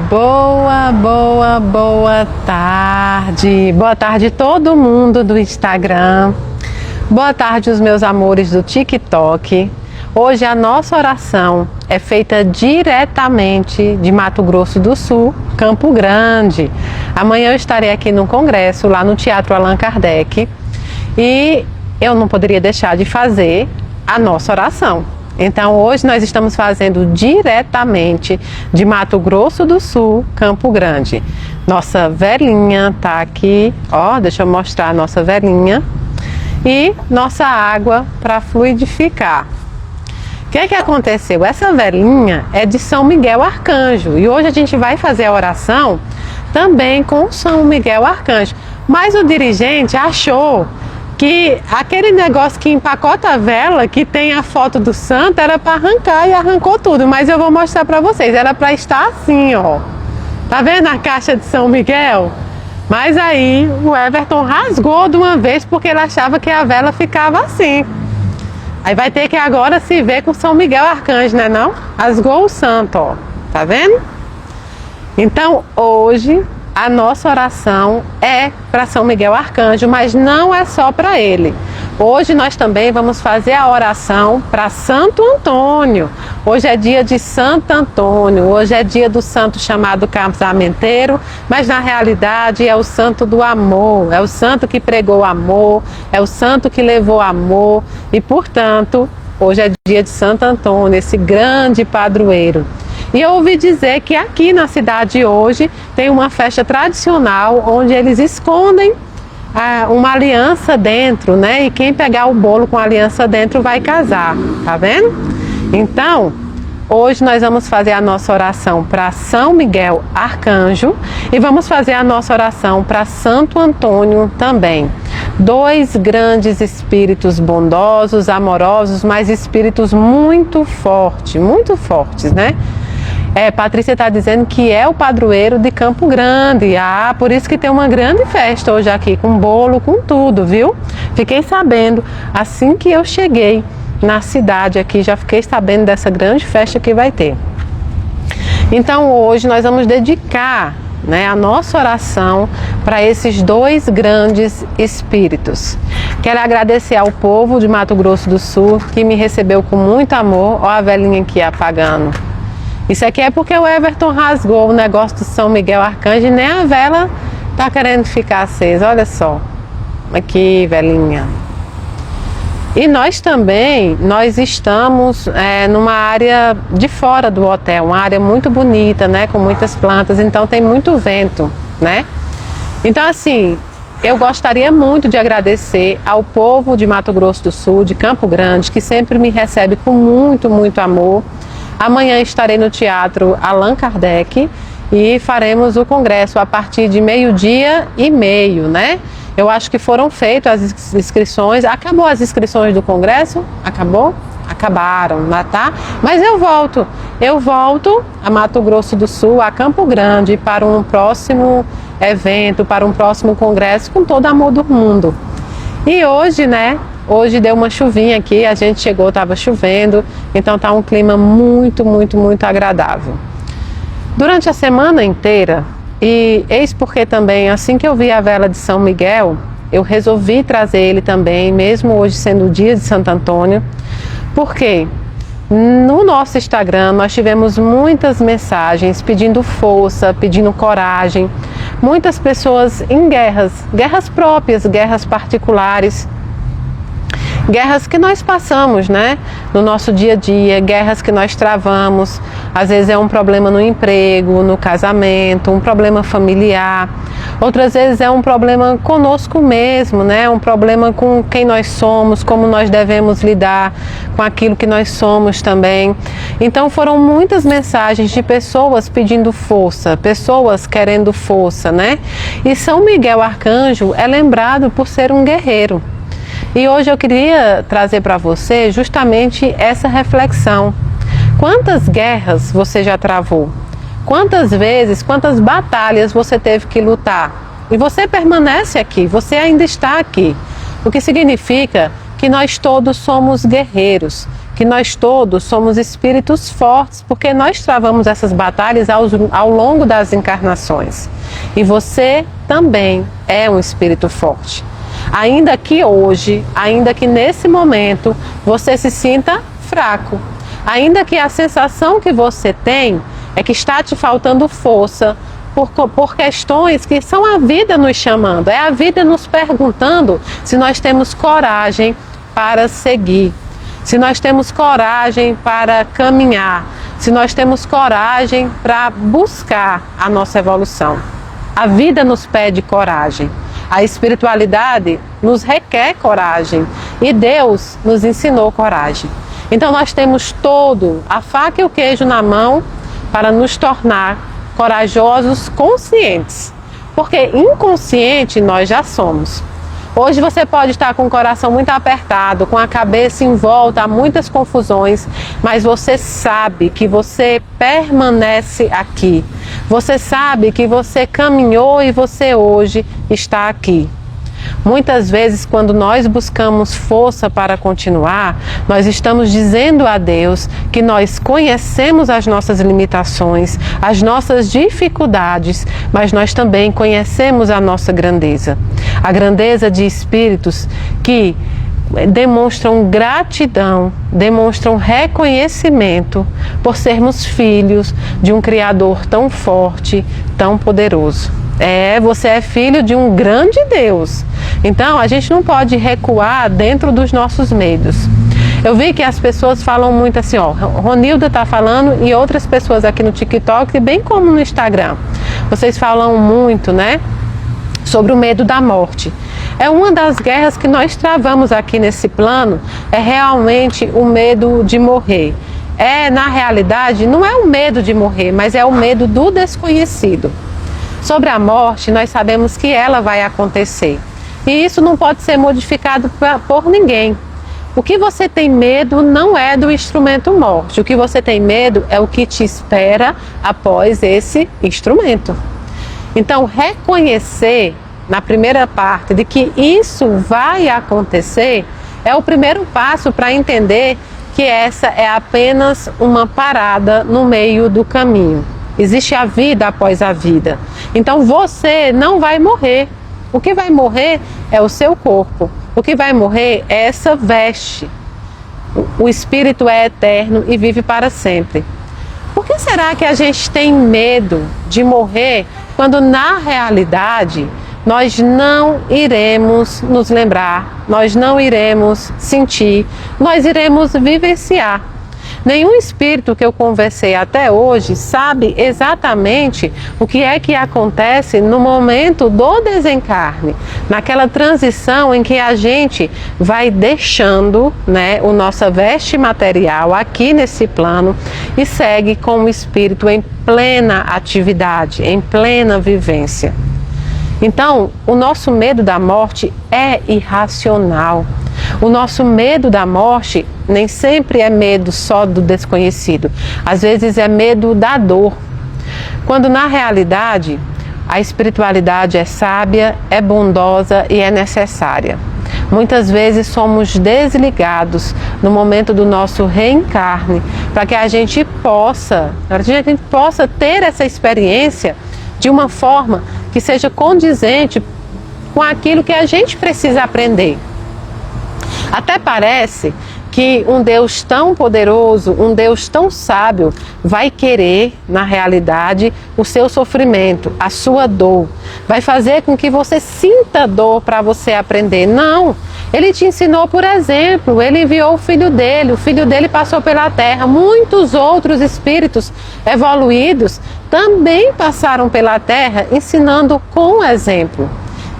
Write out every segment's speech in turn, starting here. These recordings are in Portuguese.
Boa tarde. Boa tarde todo mundo do Instagram. Boa tarde os meus amores do TikTok. Hoje a nossa oração é feita diretamente de Mato Grosso do Sul, Campo Grande. Amanhã eu estarei aqui no congresso, lá no Teatro Allan Kardec, e eu não poderia deixar de fazer a nossa oração. Então hoje nós estamos fazendo diretamente de Mato Grosso do Sul, Campo Grande. Nossa velinha tá aqui, ó, deixa eu mostrar a nossa velinha. E nossa água para fluidificar. O que aconteceu? Essa velinha é de São Miguel Arcanjo e hoje a gente vai fazer a oração também com São Miguel Arcanjo. Mas o dirigente achou que aquele negócio que empacota a vela, que tem a foto do santo, era para arrancar e arrancou tudo. Mas eu vou mostrar para vocês, era para estar assim, ó. Tá vendo a caixa de São Miguel? Mas aí o Everton rasgou de uma vez porque ele achava que a vela ficava assim. Aí vai ter que agora se ver com São Miguel Arcanjo, né não? Rasgou o santo, ó. Tá vendo? Então hoje a nossa oração é para São Miguel Arcanjo, mas não é só para ele. Hoje nós também vamos fazer a oração para Santo Antônio. Hoje é dia de Santo Antônio, hoje é dia do santo chamado casamenteiro, mas na realidade é o santo do amor, é o santo que pregou amor, é o santo que levou amor e, portanto, hoje é dia de Santo Antônio, esse grande padroeiro. E eu ouvi dizer que aqui na cidade hoje tem uma festa tradicional onde eles escondem uma aliança dentro, né? E quem pegar o bolo com a aliança dentro vai casar, tá vendo? Então, hoje nós vamos fazer a nossa oração para São Miguel Arcanjo e vamos fazer a nossa oração para Santo Antônio também. Dois grandes espíritos bondosos, amorosos, mas espíritos muito fortes, né? Patrícia está dizendo que é o padroeiro de Campo Grande. Por isso que tem uma grande festa hoje aqui, com bolo, com tudo, viu? Fiquei sabendo, assim que eu cheguei na cidade aqui, já fiquei sabendo dessa grande festa que vai ter. Então hoje nós vamos dedicar, né, a nossa oração para esses dois grandes espíritos. Quero agradecer ao povo de Mato Grosso do Sul, que me recebeu com muito amor. Ó a velhinha aqui apagando. Isso aqui é porque o Everton rasgou o negócio do São Miguel Arcanjo e nem a vela tá querendo ficar acesa, olha só. Aqui, velhinha. E nós também, nós estamos numa área de fora do hotel, uma área muito bonita, né, com muitas plantas, então tem muito vento, né? Então assim, eu gostaria muito de agradecer ao povo de Mato Grosso do Sul, de Campo Grande, que sempre me recebe com muito amor. Amanhã estarei no Teatro Allan Kardec e faremos o congresso a partir de 12h30, né? Eu acho que foram feitas as inscrições. Acabou as inscrições do congresso? Acabou? Acabaram, tá? Mas eu volto a Mato Grosso do Sul, a Campo Grande, para um próximo evento, para um próximo congresso com todo amor do mundo. E hoje, né? Hoje deu uma chuvinha aqui, a gente chegou, estava chovendo, então tá um clima muito agradável. Durante a semana inteira, e eis porque também, assim que eu vi a vela de São Miguel, eu resolvi trazer ele também, mesmo hoje sendo o dia de Santo Antônio, porque no nosso Instagram nós tivemos muitas mensagens pedindo força, pedindo coragem, muitas pessoas em guerras próprias, guerras particulares, guerras que nós passamos, né, no nosso dia a dia, guerras que nós travamos. Às vezes é um problema no emprego, no casamento, um problema familiar. Outras vezes é um problema conosco mesmo, né, um problema com quem nós somos, como nós devemos lidar com aquilo que nós somos também. Então foram muitas mensagens de pessoas pedindo força, pessoas querendo força, né? E São Miguel Arcanjo é lembrado por ser um guerreiro. E hoje eu queria trazer para você justamente essa reflexão. Quantas guerras você já travou? Quantas vezes, quantas batalhas você teve que lutar? E você permanece aqui, você ainda está aqui. O que significa que nós todos somos guerreiros, que nós todos somos espíritos fortes, porque nós travamos essas batalhas ao longo das encarnações. E você também é um espírito forte. Ainda que hoje, ainda que nesse momento, você se sinta fraco. Ainda que a sensação que você tem é que está te faltando força por questões que são a vida nos chamando. É a vida nos perguntando se nós temos coragem para seguir. Se nós temos coragem para caminhar. Se nós temos coragem para buscar a nossa evolução. A vida nos pede coragem. A espiritualidade nos requer coragem. E Deus nos ensinou coragem. Então nós temos todo a faca e o queijo na mão para nos tornar corajosos conscientes. Porque inconsciente nós já somos. Hoje você pode estar com o coração muito apertado, com a cabeça em volta, há muitas confusões, mas você sabe que você permanece aqui. Você sabe que você caminhou e você hoje está aqui. Muitas vezes, quando nós buscamos força para continuar, nós estamos dizendo a Deus que nós conhecemos as nossas limitações, as nossas dificuldades, mas nós também conhecemos a nossa grandeza. A grandeza de espíritos que demonstram gratidão, demonstram reconhecimento por sermos filhos de um Criador tão forte, tão poderoso. Você é filho de um grande Deus. Então, a gente não pode recuar dentro dos nossos medos. Eu vi que as pessoas falam muito assim, Ronilda está falando e outras pessoas aqui no TikTok, bem como no Instagram. Vocês falam muito, né, sobre o medo da morte. É uma das guerras que nós travamos aqui nesse plano, é realmente o medo de morrer. Na realidade, não é o medo de morrer, mas é o medo do desconhecido. Sobre a morte, nós sabemos que ela vai acontecer. E isso não pode ser modificado por ninguém. O que você tem medo não é do instrumento morte. O que você tem medo é o que te espera após esse instrumento. Então, reconhecer na primeira parte de que isso vai acontecer é o primeiro passo para entender que essa é apenas uma parada no meio do caminho. Existe a vida após a vida. Então você não vai morrer. O que vai morrer é o seu corpo. O que vai morrer é essa veste. O espírito é eterno e vive para sempre. Por que será que a gente tem medo de morrer quando na realidade nós não iremos nos lembrar, nós não iremos sentir, nós iremos vivenciar? Nenhum espírito que eu conversei até hoje sabe exatamente o que é que acontece no momento do desencarne, naquela transição em que a gente vai deixando, né, a nossa veste material aqui nesse plano e segue com o espírito em plena atividade, em plena vivência. Então, o nosso medo da morte é irracional. O nosso medo da morte nem sempre é medo só do desconhecido. Às vezes é medo da dor. Quando na realidade a espiritualidade é sábia, é bondosa e é necessária. Muitas vezes somos desligados no momento do nosso reencarne para que a gente possa ter essa experiência de uma forma que seja condizente com aquilo que a gente precisa aprender. Até parece que um Deus tão poderoso, um Deus tão sábio, vai querer, na realidade, o seu sofrimento, a sua dor. Vai fazer com que você sinta dor para você aprender. Não! Ele te ensinou, por exemplo, ele enviou o filho dele passou pela terra. Muitos outros espíritos evoluídos também passaram pela terra ensinando com exemplo.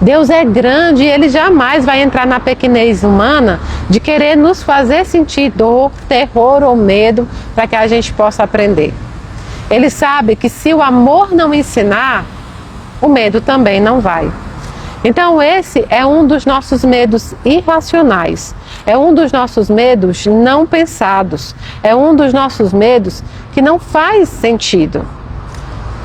Deus é grande e Ele jamais vai entrar na pequenez humana de querer nos fazer sentir dor, terror ou medo para que a gente possa aprender. Ele sabe que se o amor não ensinar, o medo também não vai. Então esse é um dos nossos medos irracionais, é um dos nossos medos não pensados, é um dos nossos medos que não faz sentido.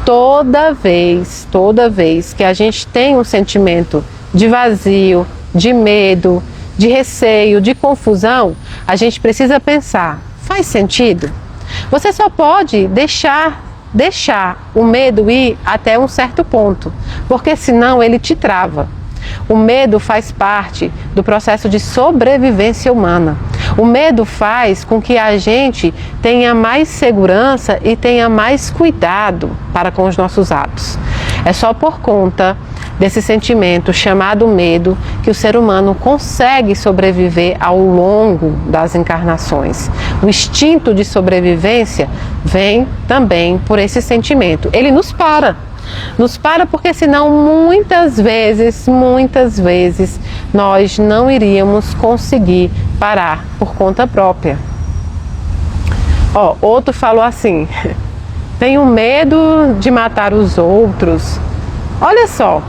Toda vez que a gente tem um sentimento de vazio, de medo, de receio, de confusão, a gente precisa pensar, Faz sentido? Você só pode deixar o medo ir até um certo ponto, porque senão ele te trava. O medo faz parte do processo de sobrevivência humana. O medo faz com que a gente tenha mais segurança e tenha mais cuidado para com os nossos atos. É só por conta desse sentimento chamado medo que o ser humano consegue sobreviver ao longo das encarnações. O instinto de sobrevivência vem também por esse sentimento. Ele nos para porque senão muitas vezes nós não iríamos conseguir parar por conta própria. Outro falou assim: tenho medo de matar os outros. Olha só,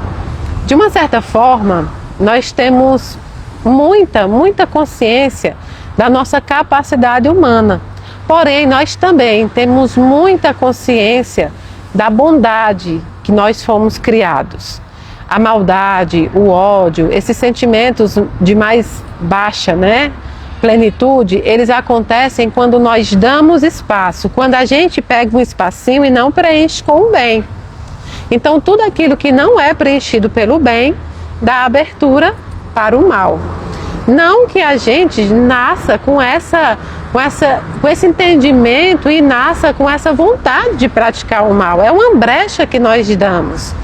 de uma certa forma, nós temos muita consciência da nossa capacidade humana. Porém, nós também temos muita consciência da bondade que nós fomos criados. A maldade, o ódio, esses sentimentos de mais baixa, plenitude, eles acontecem quando nós damos espaço, quando a gente pega um espacinho e não preenche com o bem. Então, tudo aquilo que não é preenchido pelo bem, dá abertura para o mal. Não que a gente nasça com esse entendimento e nasça com essa vontade de praticar o mal. É uma brecha que nós damos.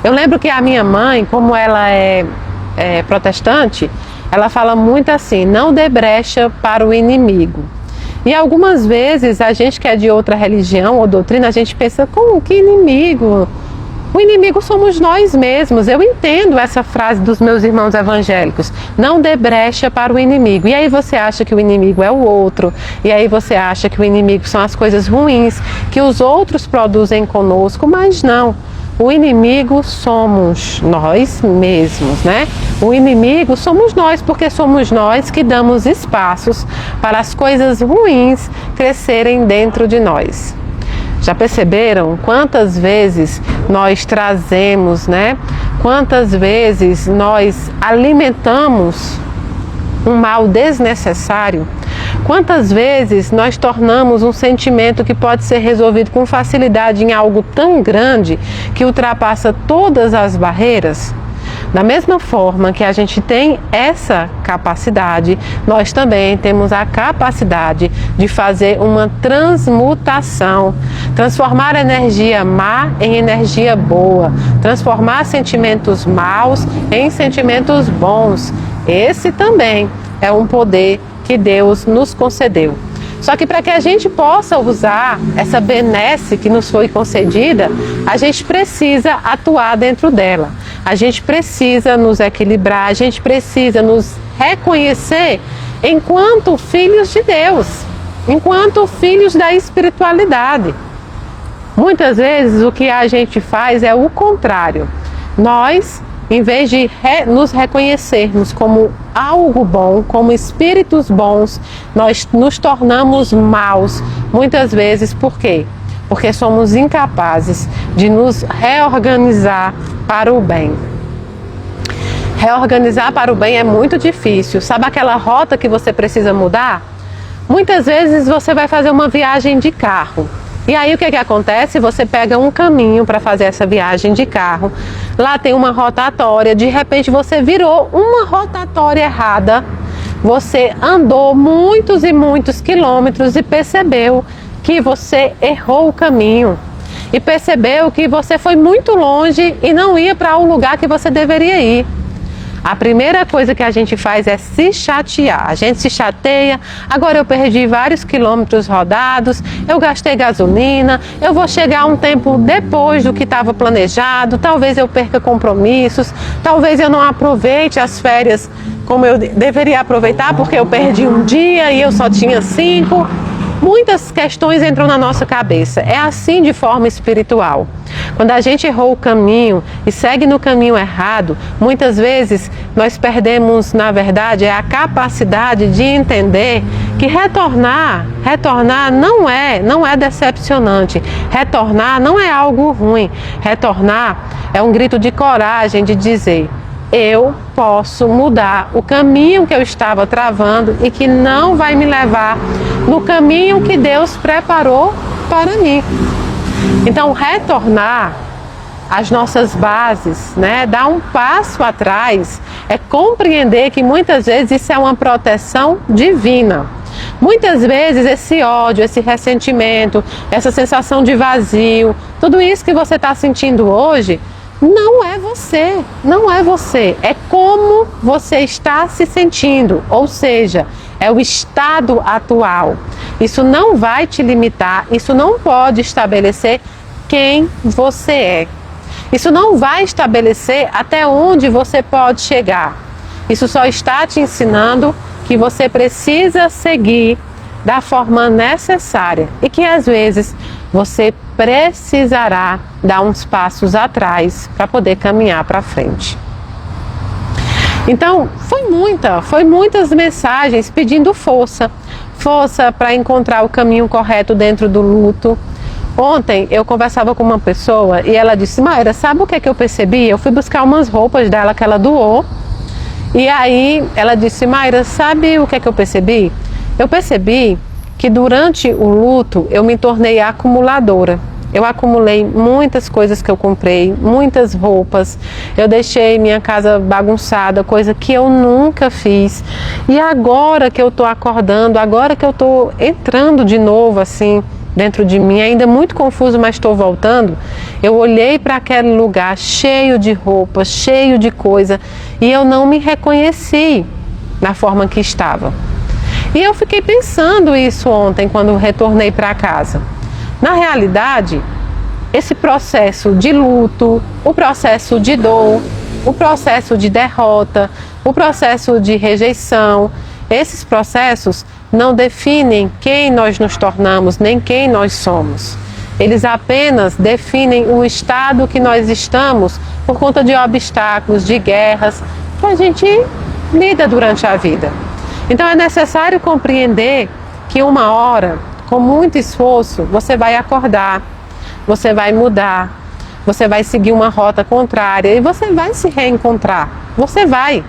Eu lembro que a minha mãe, como ela é protestante, ela fala muito assim: não dê brecha para o inimigo. E algumas vezes a gente que é de outra religião ou doutrina, a gente pensa: como que inimigo? O inimigo somos nós mesmos. Eu entendo essa frase dos meus irmãos evangélicos: não dê brecha para o inimigo. E aí você acha que o inimigo é o outro, e aí você acha que o inimigo são as coisas ruins que os outros produzem conosco, mas não. O inimigo somos nós mesmos, O inimigo somos nós, porque somos nós que damos espaços para as coisas ruins crescerem dentro de nós. Já perceberam quantas vezes nós trazemos, Quantas vezes nós alimentamos um mal desnecessário? Quantas vezes nós tornamos um sentimento que pode ser resolvido com facilidade em algo tão grande que ultrapassa todas as barreiras? Da mesma forma que a gente tem essa capacidade, nós também temos a capacidade de fazer uma transmutação, transformar a energia má em energia boa, transformar sentimentos maus em sentimentos bons. Esse também é um poder que Deus nos concedeu. Só que para que a gente possa usar essa benesse que nos foi concedida, a gente precisa atuar dentro dela. A gente precisa nos equilibrar, a gente precisa nos reconhecer enquanto filhos de Deus, enquanto filhos da espiritualidade. Muitas vezes o que a gente faz é o contrário. Nós, em vez de nos reconhecermos como algo bom, como espíritos bons, nós nos tornamos maus. Muitas vezes, por quê? Porque somos incapazes de nos reorganizar para o bem. Reorganizar para o bem é muito difícil. Sabe aquela rota que você precisa mudar? Muitas vezes você vai fazer uma viagem de carro. E aí o que acontece? Você pega um caminho para fazer essa viagem de carro. Lá tem uma rotatória, de repente você virou uma rotatória errada. Você andou muitos e muitos quilômetros e percebeu que você errou o caminho. E percebeu que você foi muito longe e não ia para o lugar que você deveria ir. A primeira coisa que a gente faz é se chatear. A gente se chateia: agora eu perdi vários quilômetros rodados, eu gastei gasolina, eu vou chegar um tempo depois do que estava planejado, talvez eu perca compromissos, talvez eu não aproveite as férias como eu deveria aproveitar, porque eu perdi um dia e eu só tinha 5. Muitas questões entram na nossa cabeça. É assim de forma espiritual. Quando a gente errou o caminho e segue no caminho errado, muitas vezes nós perdemos, na verdade, a capacidade de entender que retornar não é decepcionante. Retornar não é algo ruim. Retornar é um grito de coragem de dizer: eu posso mudar o caminho que eu estava travando e que não vai me levar no caminho que Deus preparou para mim. Então, retornar às nossas bases, né? Dar um passo atrás, é compreender que muitas vezes isso é uma proteção divina. Muitas vezes esse ódio, esse ressentimento, essa sensação de vazio, tudo isso que você está sentindo hoje, não é você, não é você, é como você está se sentindo, ou seja, é o estado atual. Isso não vai te limitar, isso não pode estabelecer quem você é. Isso não vai estabelecer até onde você pode chegar. Isso só está te ensinando que você precisa seguir da forma necessária e que às vezes você precisará dar uns passos atrás para poder caminhar para frente. Então, foi muitas mensagens pedindo força para encontrar o caminho correto dentro do luto. Ontem eu conversava com uma pessoa e ela disse: Mayra, sabe o que é que eu percebi? Eu fui buscar umas roupas dela que ela doou. E aí ela disse: Mayra, sabe o que é que eu percebi? Eu percebi que durante o luto eu me tornei acumuladora. Eu acumulei muitas coisas que eu comprei, muitas roupas. Eu deixei minha casa bagunçada, coisa que eu nunca fiz. E agora que eu tô acordando, agora que eu tô entrando de novo assim dentro de mim, ainda muito confuso, mas estou voltando, eu olhei para aquele lugar cheio de roupa, cheio de coisa, e eu não me reconheci na forma que estava. E eu fiquei pensando isso ontem, quando retornei para casa. Na realidade, esse processo de luto, o processo de dor, o processo de derrota, o processo de rejeição, esses processos não definem quem nós nos tornamos, nem quem nós somos. Eles apenas definem o estado que nós estamos por conta de obstáculos, de guerras, que a gente lida durante a vida. Então é necessário compreender que uma hora, com muito esforço, você vai acordar, você vai mudar, você vai seguir uma rota contrária e você vai se reencontrar. Você vai.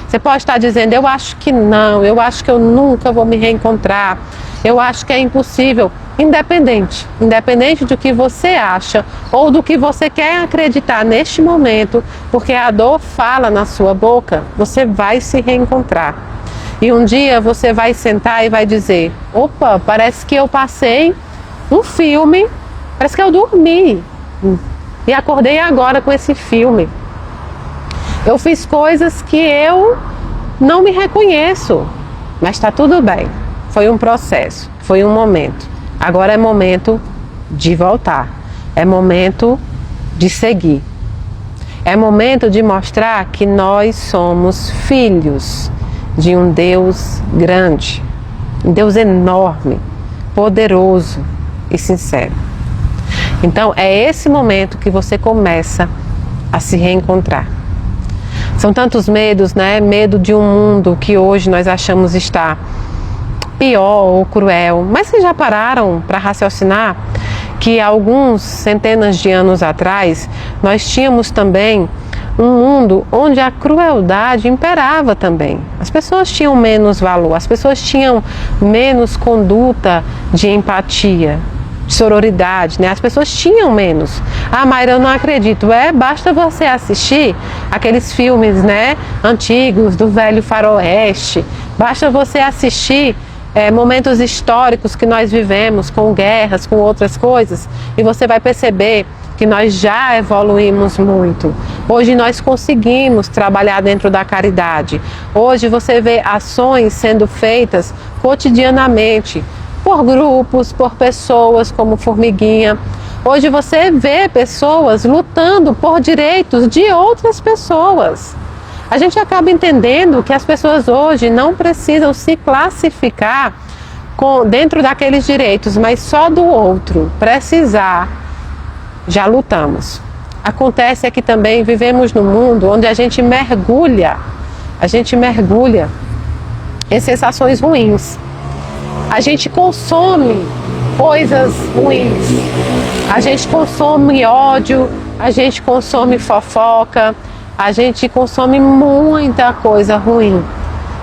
Você pode estar dizendo: eu acho que não, eu acho que eu nunca vou me reencontrar, eu acho que é impossível. Independente do que você acha ou do que você quer acreditar neste momento, porque a dor fala na sua boca, você vai se reencontrar. E um dia você vai sentar e vai dizer: opa, parece que eu passei um filme, parece que eu dormi e acordei agora com esse filme. Eu fiz coisas que eu não me reconheço, mas está tudo bem. Foi um processo, foi um momento. Agora é momento de voltar, é momento de seguir. É momento de mostrar que nós somos filhos de um Deus grande, um Deus enorme, poderoso e sincero. Então é esse momento que você começa a se reencontrar. São tantos medos, né? Medo de um mundo que hoje nós achamos estar pior ou cruel. Mas vocês já pararam para raciocinar que alguns centenas de anos atrás nós tínhamos também um mundo onde a crueldade imperava também. As pessoas tinham menos valor, as pessoas tinham menos conduta de empatia, de sororidade, né? As pessoas tinham menos. Ah, Mayra, eu não acredito. Basta você assistir aqueles filmes, né, antigos do velho faroeste. Basta você assistir momentos históricos que nós vivemos com guerras, com outras coisas, e você vai perceber que nós já evoluímos muito. Hoje nós conseguimos trabalhar dentro da caridade. Hoje você vê ações sendo feitas cotidianamente por grupos, por pessoas como Formiguinha. Hoje você vê pessoas lutando por direitos de outras pessoas. A gente acaba entendendo que as pessoas hoje não precisam se classificar dentro daqueles direitos, mas só do outro. Precisar, já lutamos. Acontece é que também vivemos num mundo onde a gente mergulha em sensações ruins. A gente consome coisas ruins, a gente consome ódio, a gente consome fofoca, a gente consome muita coisa ruim.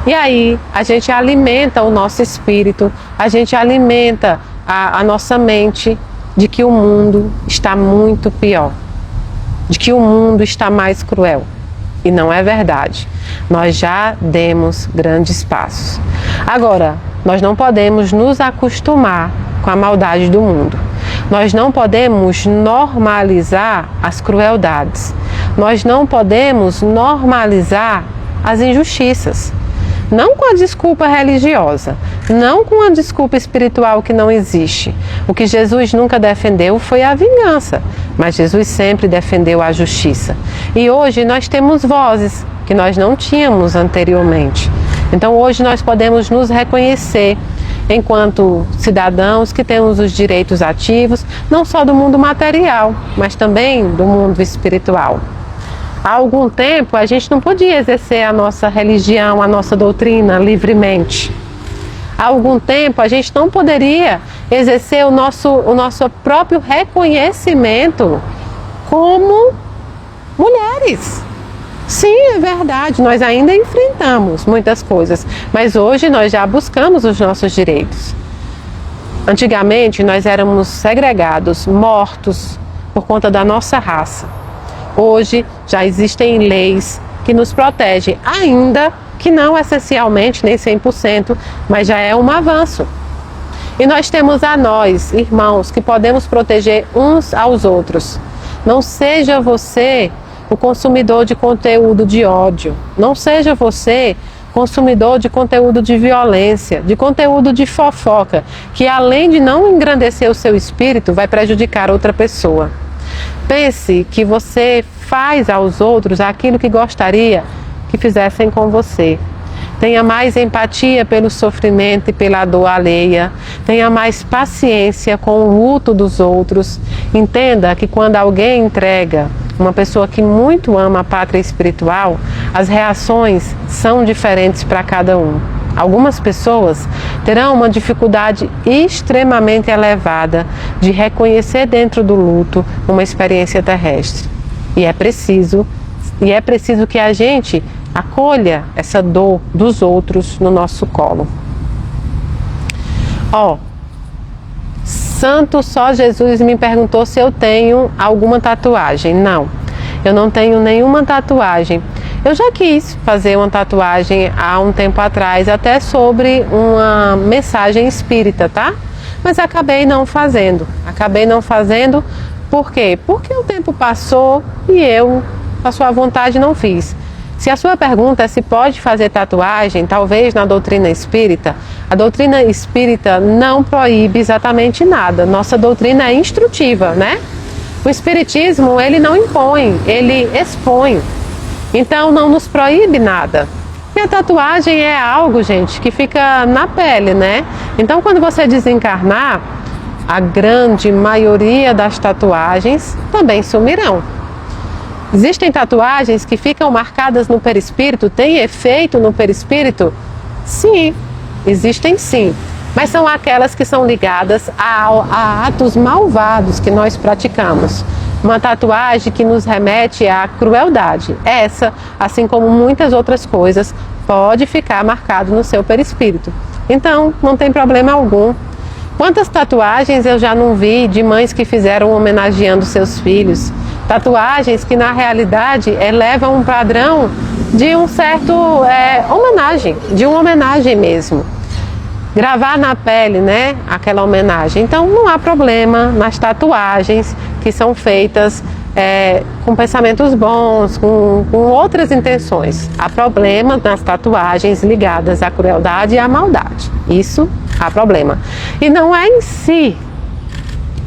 E aí a gente alimenta o nosso espírito, a gente alimenta a nossa mente de que o mundo está muito pior, de que o mundo está mais cruel. E não é verdade. Nós já demos grandes passos. Agora, nós não podemos nos acostumar com a maldade do mundo. Nós não podemos normalizar as crueldades. Nós não podemos normalizar as injustiças. Não com a desculpa religiosa, não com a desculpa espiritual que não existe. O que Jesus nunca defendeu foi a vingança, mas Jesus sempre defendeu a justiça. E hoje nós temos vozes que nós não tínhamos anteriormente. Então hoje nós podemos nos reconhecer enquanto cidadãos que temos os direitos ativos, não só do mundo material, mas também do mundo espiritual. Há algum tempo a gente não podia exercer a nossa religião, a nossa doutrina livremente. Há algum tempo a gente não poderia exercer o nosso próprio reconhecimento como mulheres. Sim, é verdade, nós ainda enfrentamos muitas coisas, mas hoje nós já buscamos os nossos direitos. Antigamente nós éramos segregados, mortos por conta da nossa raça. Hoje já existem leis que nos protegem, ainda que não essencialmente, nem 100%, mas já é um avanço. E nós temos a nós, irmãos, que podemos proteger uns aos outros. Não seja você o consumidor de conteúdo de ódio. Não seja você consumidor de conteúdo de violência, de conteúdo de fofoca, que além de não engrandecer o seu espírito, vai prejudicar outra pessoa. Pense que você faz aos outros aquilo que gostaria que fizessem com você. Tenha mais empatia pelo sofrimento e pela dor alheia. Tenha mais paciência com o luto dos outros. Entenda que quando alguém entrega uma pessoa que muito ama a pátria espiritual, as reações são diferentes para cada um. Algumas pessoas terão uma dificuldade extremamente elevada de reconhecer dentro do luto uma experiência terrestre. E é preciso que a gente acolha essa dor dos outros no nosso colo. Santo Só Jesus me perguntou se eu tenho alguma tatuagem. Não, eu não tenho nenhuma tatuagem. Eu já quis fazer uma tatuagem há um tempo atrás, até sobre uma mensagem espírita, tá? Mas acabei não fazendo. Por quê? Porque o tempo passou e eu, a sua vontade, não fiz. Se a sua pergunta é se pode fazer tatuagem, talvez na doutrina espírita, a doutrina espírita não proíbe exatamente nada. Nossa doutrina é instrutiva, né? O espiritismo, ele não impõe, ele expõe. Então não nos proíbe nada. E a tatuagem é algo, gente, que fica na pele, né? Então quando você desencarnar, a grande maioria das tatuagens também sumirão. Existem tatuagens que ficam marcadas no perispírito, tem efeito no perispírito? Sim, existem sim. Mas são aquelas que são ligadas a atos malvados que nós praticamos. Uma tatuagem que nos remete à crueldade. Essa, assim como muitas outras coisas, pode ficar marcado no seu perispírito. Então, não tem problema algum. Quantas tatuagens eu já não vi de mães que fizeram homenageando seus filhos? Tatuagens que, na realidade, elevam um padrão de um certo homenagem, de uma homenagem mesmo. Gravar na pele, né, aquela homenagem. Então não há problema nas tatuagens que são feitas com pensamentos bons, com outras intenções. Há problema nas tatuagens ligadas à crueldade e à maldade. Isso há problema. E não é em si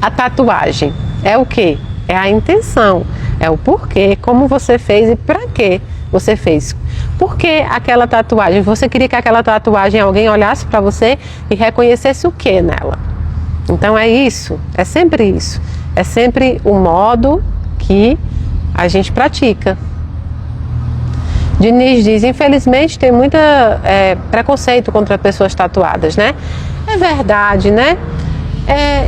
a tatuagem, é o quê? É a intenção, é o porquê, como você fez e para que você fez. Por que aquela tatuagem? Você queria que aquela tatuagem alguém olhasse para você e reconhecesse o que nela? Então é isso, é sempre isso. É sempre o modo que a gente pratica. Diniz diz, infelizmente tem muita preconceito contra pessoas tatuadas, né? É verdade, né?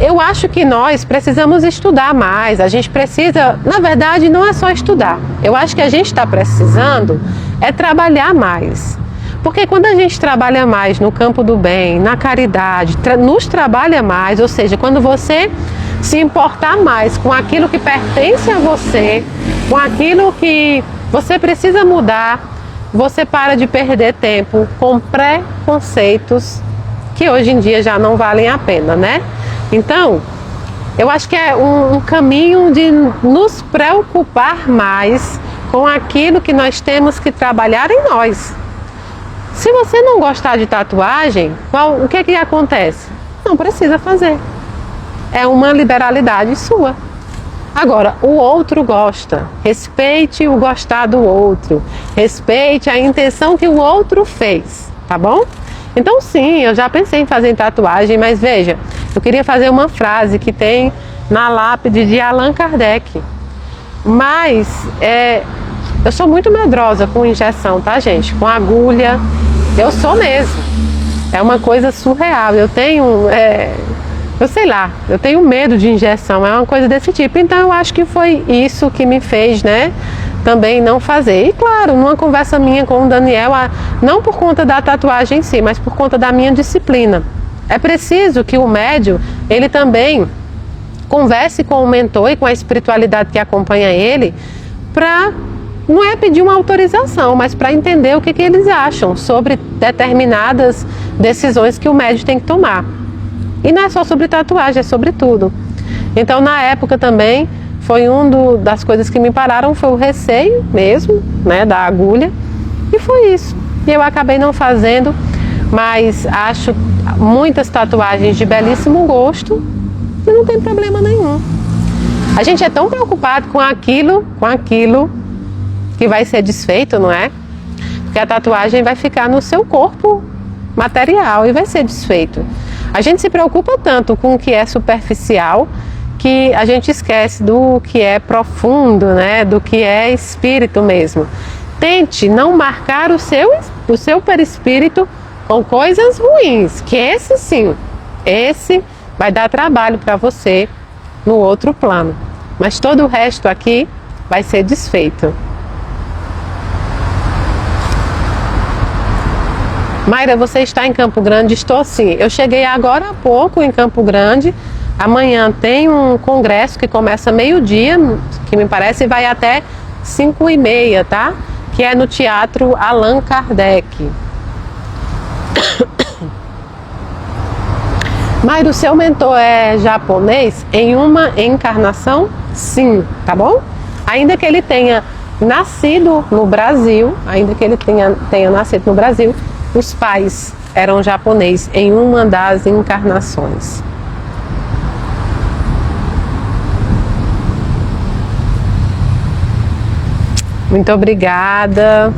Eu acho que nós precisamos estudar mais, a gente precisa, na verdade não é só estudar, eu acho que a gente está precisando trabalhar mais, Porque quando a gente trabalha mais no campo do bem, na caridade, nos trabalha mais, ou seja, quando você se importar mais com aquilo que pertence a você, com aquilo que você precisa mudar, você para de perder tempo com preconceitos que hoje em dia já não valem a pena, né? Então, eu acho que é um caminho de nos preocupar mais com aquilo que nós temos que trabalhar em nós. Se você não gostar de tatuagem, o que acontece? Não precisa fazer. É uma liberalidade sua. Agora, o outro gosta. Respeite o gostar do outro. Respeite a intenção que o outro fez, tá bom? Então sim, eu já pensei em fazer tatuagem, mas veja, eu queria fazer uma frase que tem na lápide de Allan Kardec. Mas eu sou muito medrosa com injeção, tá, gente? Com agulha, eu sou mesmo. É uma coisa surreal. Eu tenho, eu sei lá, eu tenho medo de injeção, é uma coisa desse tipo. Então eu acho que foi isso que me fez, né, também não fazer. E claro, numa conversa minha com o Daniel, não por conta da tatuagem em si, mas por conta da minha disciplina. É preciso que o médium, ele também converse com o mentor e com a espiritualidade que acompanha ele, para, não é pedir uma autorização, mas para entender o que eles acham sobre determinadas decisões que o médium tem que tomar. E não é só sobre tatuagem, é sobre tudo. Então, na época também, foi das coisas que me pararam, foi o receio mesmo, né, da agulha, e foi isso. E eu acabei não fazendo, mas acho muitas tatuagens de belíssimo gosto e não tem problema nenhum. A gente é tão preocupado com aquilo que vai ser desfeito, não é? Porque a tatuagem vai ficar no seu corpo material e vai ser desfeito. A gente se preocupa tanto com o que é superficial que a gente esquece do que é profundo, né? Do que é espírito mesmo. Tente não marcar o seu perispírito com coisas ruins, que esse vai dar trabalho para você no outro plano. Mas todo o resto aqui vai ser desfeito. Mayra, você está em Campo Grande? Estou sim. Eu cheguei agora há pouco em Campo Grande. Amanhã tem um congresso que começa meio-dia, que me parece vai até 5h30, tá? Que é no Teatro Allan Kardec. Mayra, o seu mentor é japonês em uma encarnação? Sim, tá bom? Ainda que ele tenha nascido no Brasil, os pais eram japoneses em uma das encarnações. Muito obrigada.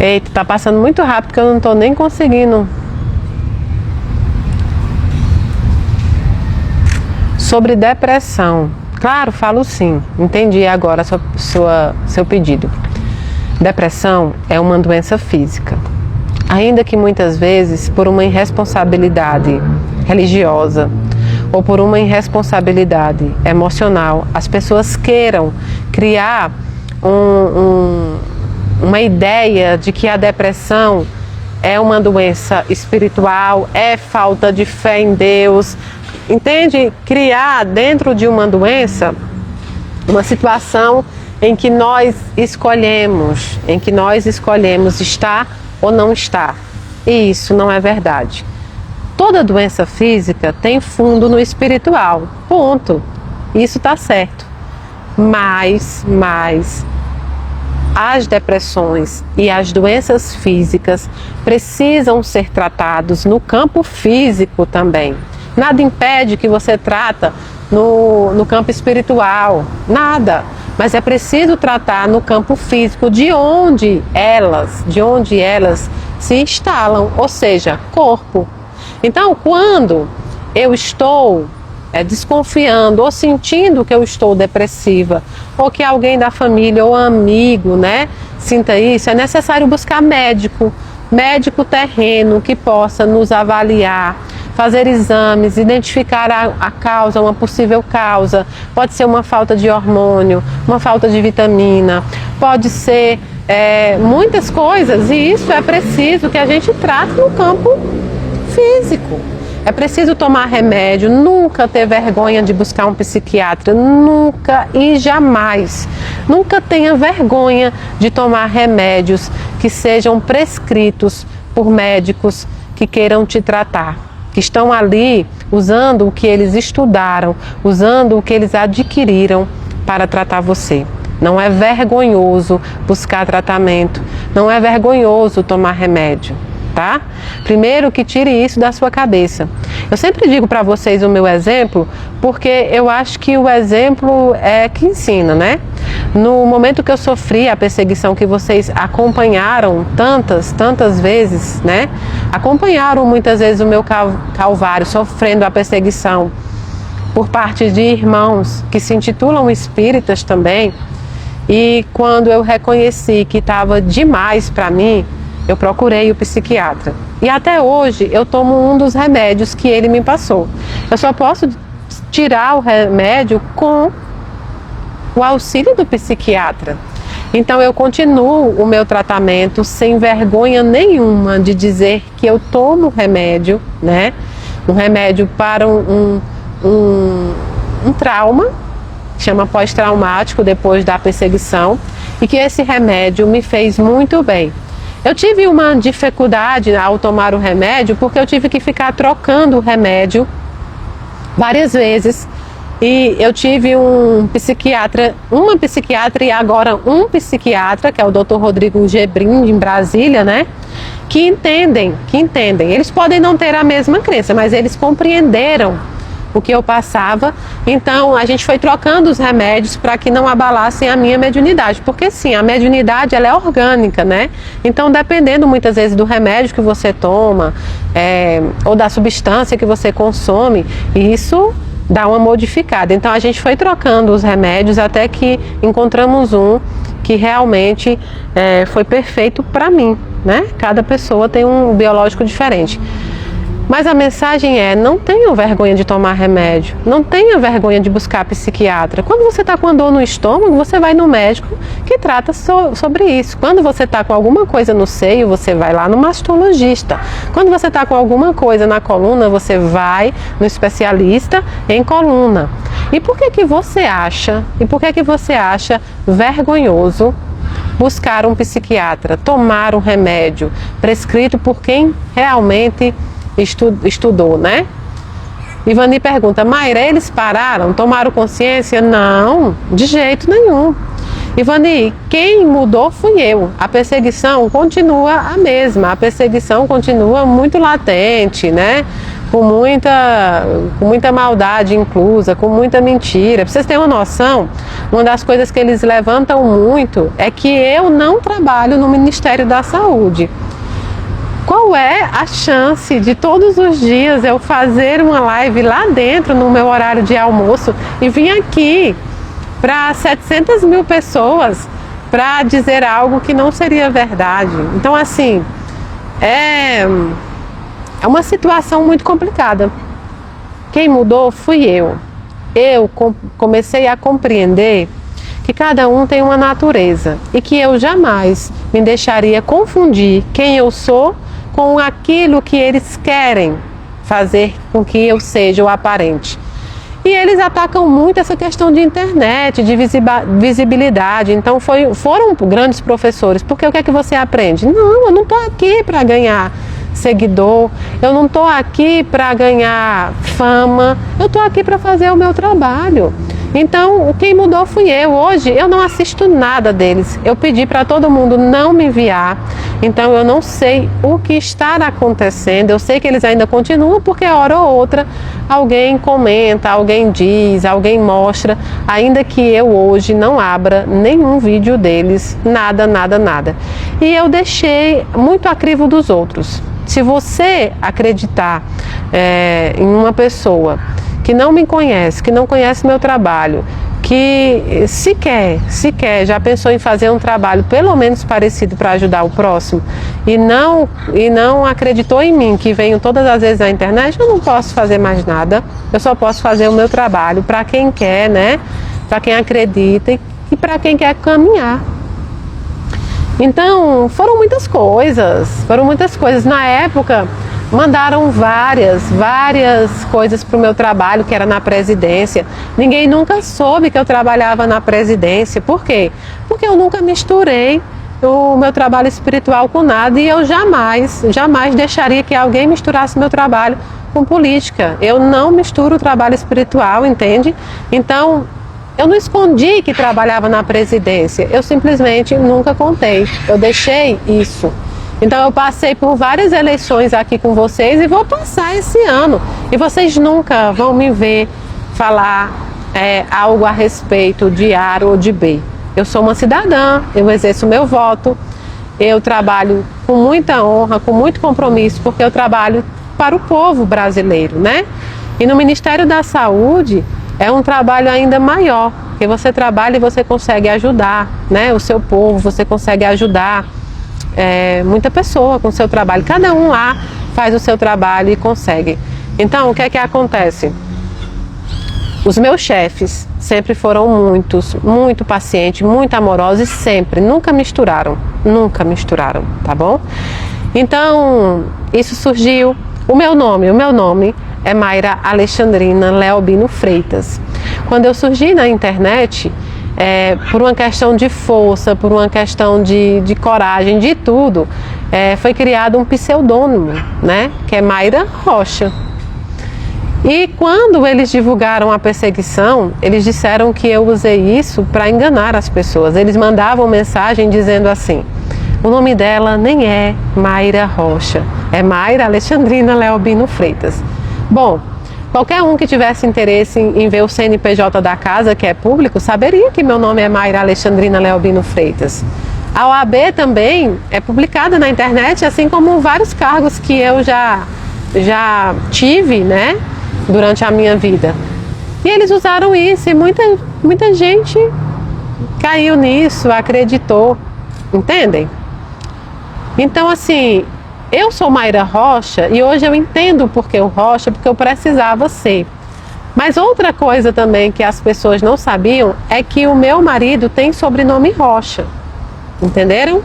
Eita, tá passando muito rápido que eu não tô nem conseguindo. Sobre depressão. Claro, falo sim. Entendi agora seu pedido. Depressão é uma doença física. Ainda que muitas vezes por uma irresponsabilidade religiosa ou por uma irresponsabilidade emocional, as pessoas queiram criar uma ideia de que a depressão é uma doença espiritual, é falta de fé em Deus. Entende? Criar dentro de uma doença uma situação em que nós escolhemos estar ou não estar. E isso não é verdade. Toda doença física tem fundo no espiritual. Ponto. Isso está certo. Mas as depressões e as doenças físicas precisam ser tratados no campo físico também. Nada impede que você trata no campo espiritual, nada. Mas é preciso tratar no campo físico de onde elas se instalam, ou seja, corpo. Então, quando eu estou desconfiando ou sentindo que eu estou depressiva, ou que alguém da família ou amigo, né, sinta isso, é necessário buscar médico terreno que possa nos avaliar, fazer exames, identificar a causa, uma possível causa. Pode ser uma falta de hormônio, uma falta de vitamina, pode ser muitas coisas, e isso é preciso que a gente trate no campo físico. É preciso tomar remédio, nunca ter vergonha de buscar um psiquiatra, nunca e jamais. Nunca tenha vergonha de tomar remédios que sejam prescritos por médicos que queiram te tratar, que estão ali usando o que eles estudaram, usando o que eles adquiriram para tratar você. Não é vergonhoso buscar tratamento, não é vergonhoso tomar remédio, tá? Primeiro que tire isso da sua cabeça. Eu sempre digo para vocês o meu exemplo, porque eu acho que o exemplo é que ensina, né? No momento que eu sofri a perseguição que vocês acompanharam tantas vezes, né? Acompanharam muitas vezes o meu calvário, sofrendo a perseguição por parte de irmãos que se intitulam espíritas também. E quando eu reconheci que estava demais para mim, eu procurei o psiquiatra. E até hoje eu tomo um dos remédios que ele me passou. Eu só posso tirar o remédio com o auxílio do psiquiatra. Então eu continuo o meu tratamento sem vergonha nenhuma de dizer que eu tomo remédio, né? Um remédio para um trauma, chama pós-traumático depois da perseguição, e que esse remédio me fez muito bem. Eu tive uma dificuldade ao tomar o remédio porque eu tive que ficar trocando o remédio várias vezes, e eu tive uma psiquiatra e agora um psiquiatra, que é o Dr. Rodrigo Gebrim, em Brasília, né? Que entendem. Eles podem não ter a mesma crença, mas eles compreenderam o que eu passava. Então a gente foi trocando os remédios para que não abalassem a minha mediunidade, porque sim, a mediunidade ela é orgânica, né? Então dependendo muitas vezes do remédio que você toma, ou da substância que você consome, isso dá uma modificada. Então a gente foi trocando os remédios até que encontramos um que realmente foi perfeito para mim, né? Cada pessoa tem um biológico diferente. Mas a mensagem é: não tenha vergonha de tomar remédio, não tenha vergonha de buscar psiquiatra. Quando você está com uma dor no estômago, você vai no médico que trata sobre isso. Quando você está com alguma coisa no seio, você vai lá no mastologista. Quando você está com alguma coisa na coluna, você vai no especialista em coluna. E por que você acha vergonhoso buscar um psiquiatra, tomar um remédio prescrito por quem realmente estudou, né? Ivani pergunta: Mayra, eles pararam, tomaram consciência? Não, de jeito nenhum. Ivani, quem mudou fui eu. A perseguição continua a mesma, a perseguição continua muito latente, né? Com muita maldade inclusa, com muita mentira. Pra vocês terem uma noção, uma das coisas que eles levantam muito é que eu não trabalho no Ministério da Saúde. Qual é a chance de todos os dias eu fazer uma live lá dentro no meu horário de almoço e vir aqui para 700 mil pessoas para dizer algo que não seria verdade? Então, assim, é uma situação muito complicada. Quem mudou fui eu. Eu comecei a compreender que cada um tem uma natureza e que eu jamais me deixaria confundir quem eu sou com aquilo que eles querem fazer com que eu seja o aparente. E eles atacam muito essa questão de internet, de visibilidade. Então foram grandes professores, porque o que é que você aprende? Não, eu não estou aqui para ganhar seguidor, eu não estou aqui para ganhar fama, eu estou aqui para fazer o meu trabalho. Então, quem mudou fui eu. Hoje eu não assisto nada deles. Eu pedi para todo mundo não me enviar. Então eu não sei o que está acontecendo. Eu sei que eles ainda continuam, porque hora ou outra alguém comenta, alguém diz, alguém mostra, ainda que eu hoje não abra nenhum vídeo deles, nada. E eu deixei muito a crivo dos outros. Se você acreditar em uma pessoa que não me conhece, que não conhece meu trabalho, que sequer já pensou em fazer um trabalho pelo menos parecido para ajudar o próximo e não acreditou em mim, que venho todas as vezes na internet, eu não posso fazer mais nada, eu só posso fazer o meu trabalho para quem quer, né? Para quem acredita e para quem quer caminhar. Então, foram muitas coisas. Na época, mandaram várias coisas para o meu trabalho, que era na presidência. Ninguém nunca soube que eu trabalhava na presidência. Por quê? Porque eu nunca misturei o meu trabalho espiritual com nada e eu jamais deixaria que alguém misturasse meu trabalho com política. Eu não misturo o trabalho espiritual, entende? Então, eu não escondi que trabalhava na presidência, eu simplesmente nunca contei, eu deixei isso. Então eu passei por várias eleições aqui com vocês e vou passar esse ano. E vocês nunca vão me ver falar algo a respeito de A ou de B. Eu sou uma cidadã, eu exerço o meu voto, eu trabalho com muita honra, com muito compromisso, porque eu trabalho para o povo brasileiro, né? E no Ministério da Saúde é um trabalho ainda maior, porque você trabalha e você consegue ajudar, né, o seu povo, você consegue ajudar muita pessoa com o seu trabalho. Cada um lá faz o seu trabalho e consegue. Então, o que é que acontece? Os meus chefes sempre foram muito pacientes, muito amorosos e sempre, nunca misturaram, tá bom? Então, isso surgiu. O meu nome é Mayra Alexandrina Leobino Freitas. Quando eu surgi na internet, por uma questão de força, por uma questão de coragem, de tudo, foi criado um pseudônimo, né, que é Mayra Rocha. E quando eles divulgaram a perseguição, eles disseram que eu usei isso para enganar as pessoas. Eles mandavam mensagem dizendo assim: o nome dela nem é Mayra Rocha, é Mayra Alexandrina Leobino Freitas. Bom, qualquer um que tivesse interesse em ver o CNPJ da casa, que é público, saberia que meu nome é Mayra Alexandrina Leobino Freitas. A OAB também é publicada na internet, assim como vários cargos que eu já tive, né, durante a minha vida. E eles usaram isso e muita gente caiu nisso, acreditou, entendem? Então, assim, eu sou Mayra Rocha e hoje eu entendo o porquê o Rocha, porque eu precisava ser. Mas outra coisa também que as pessoas não sabiam é que o meu marido tem sobrenome Rocha, entenderam?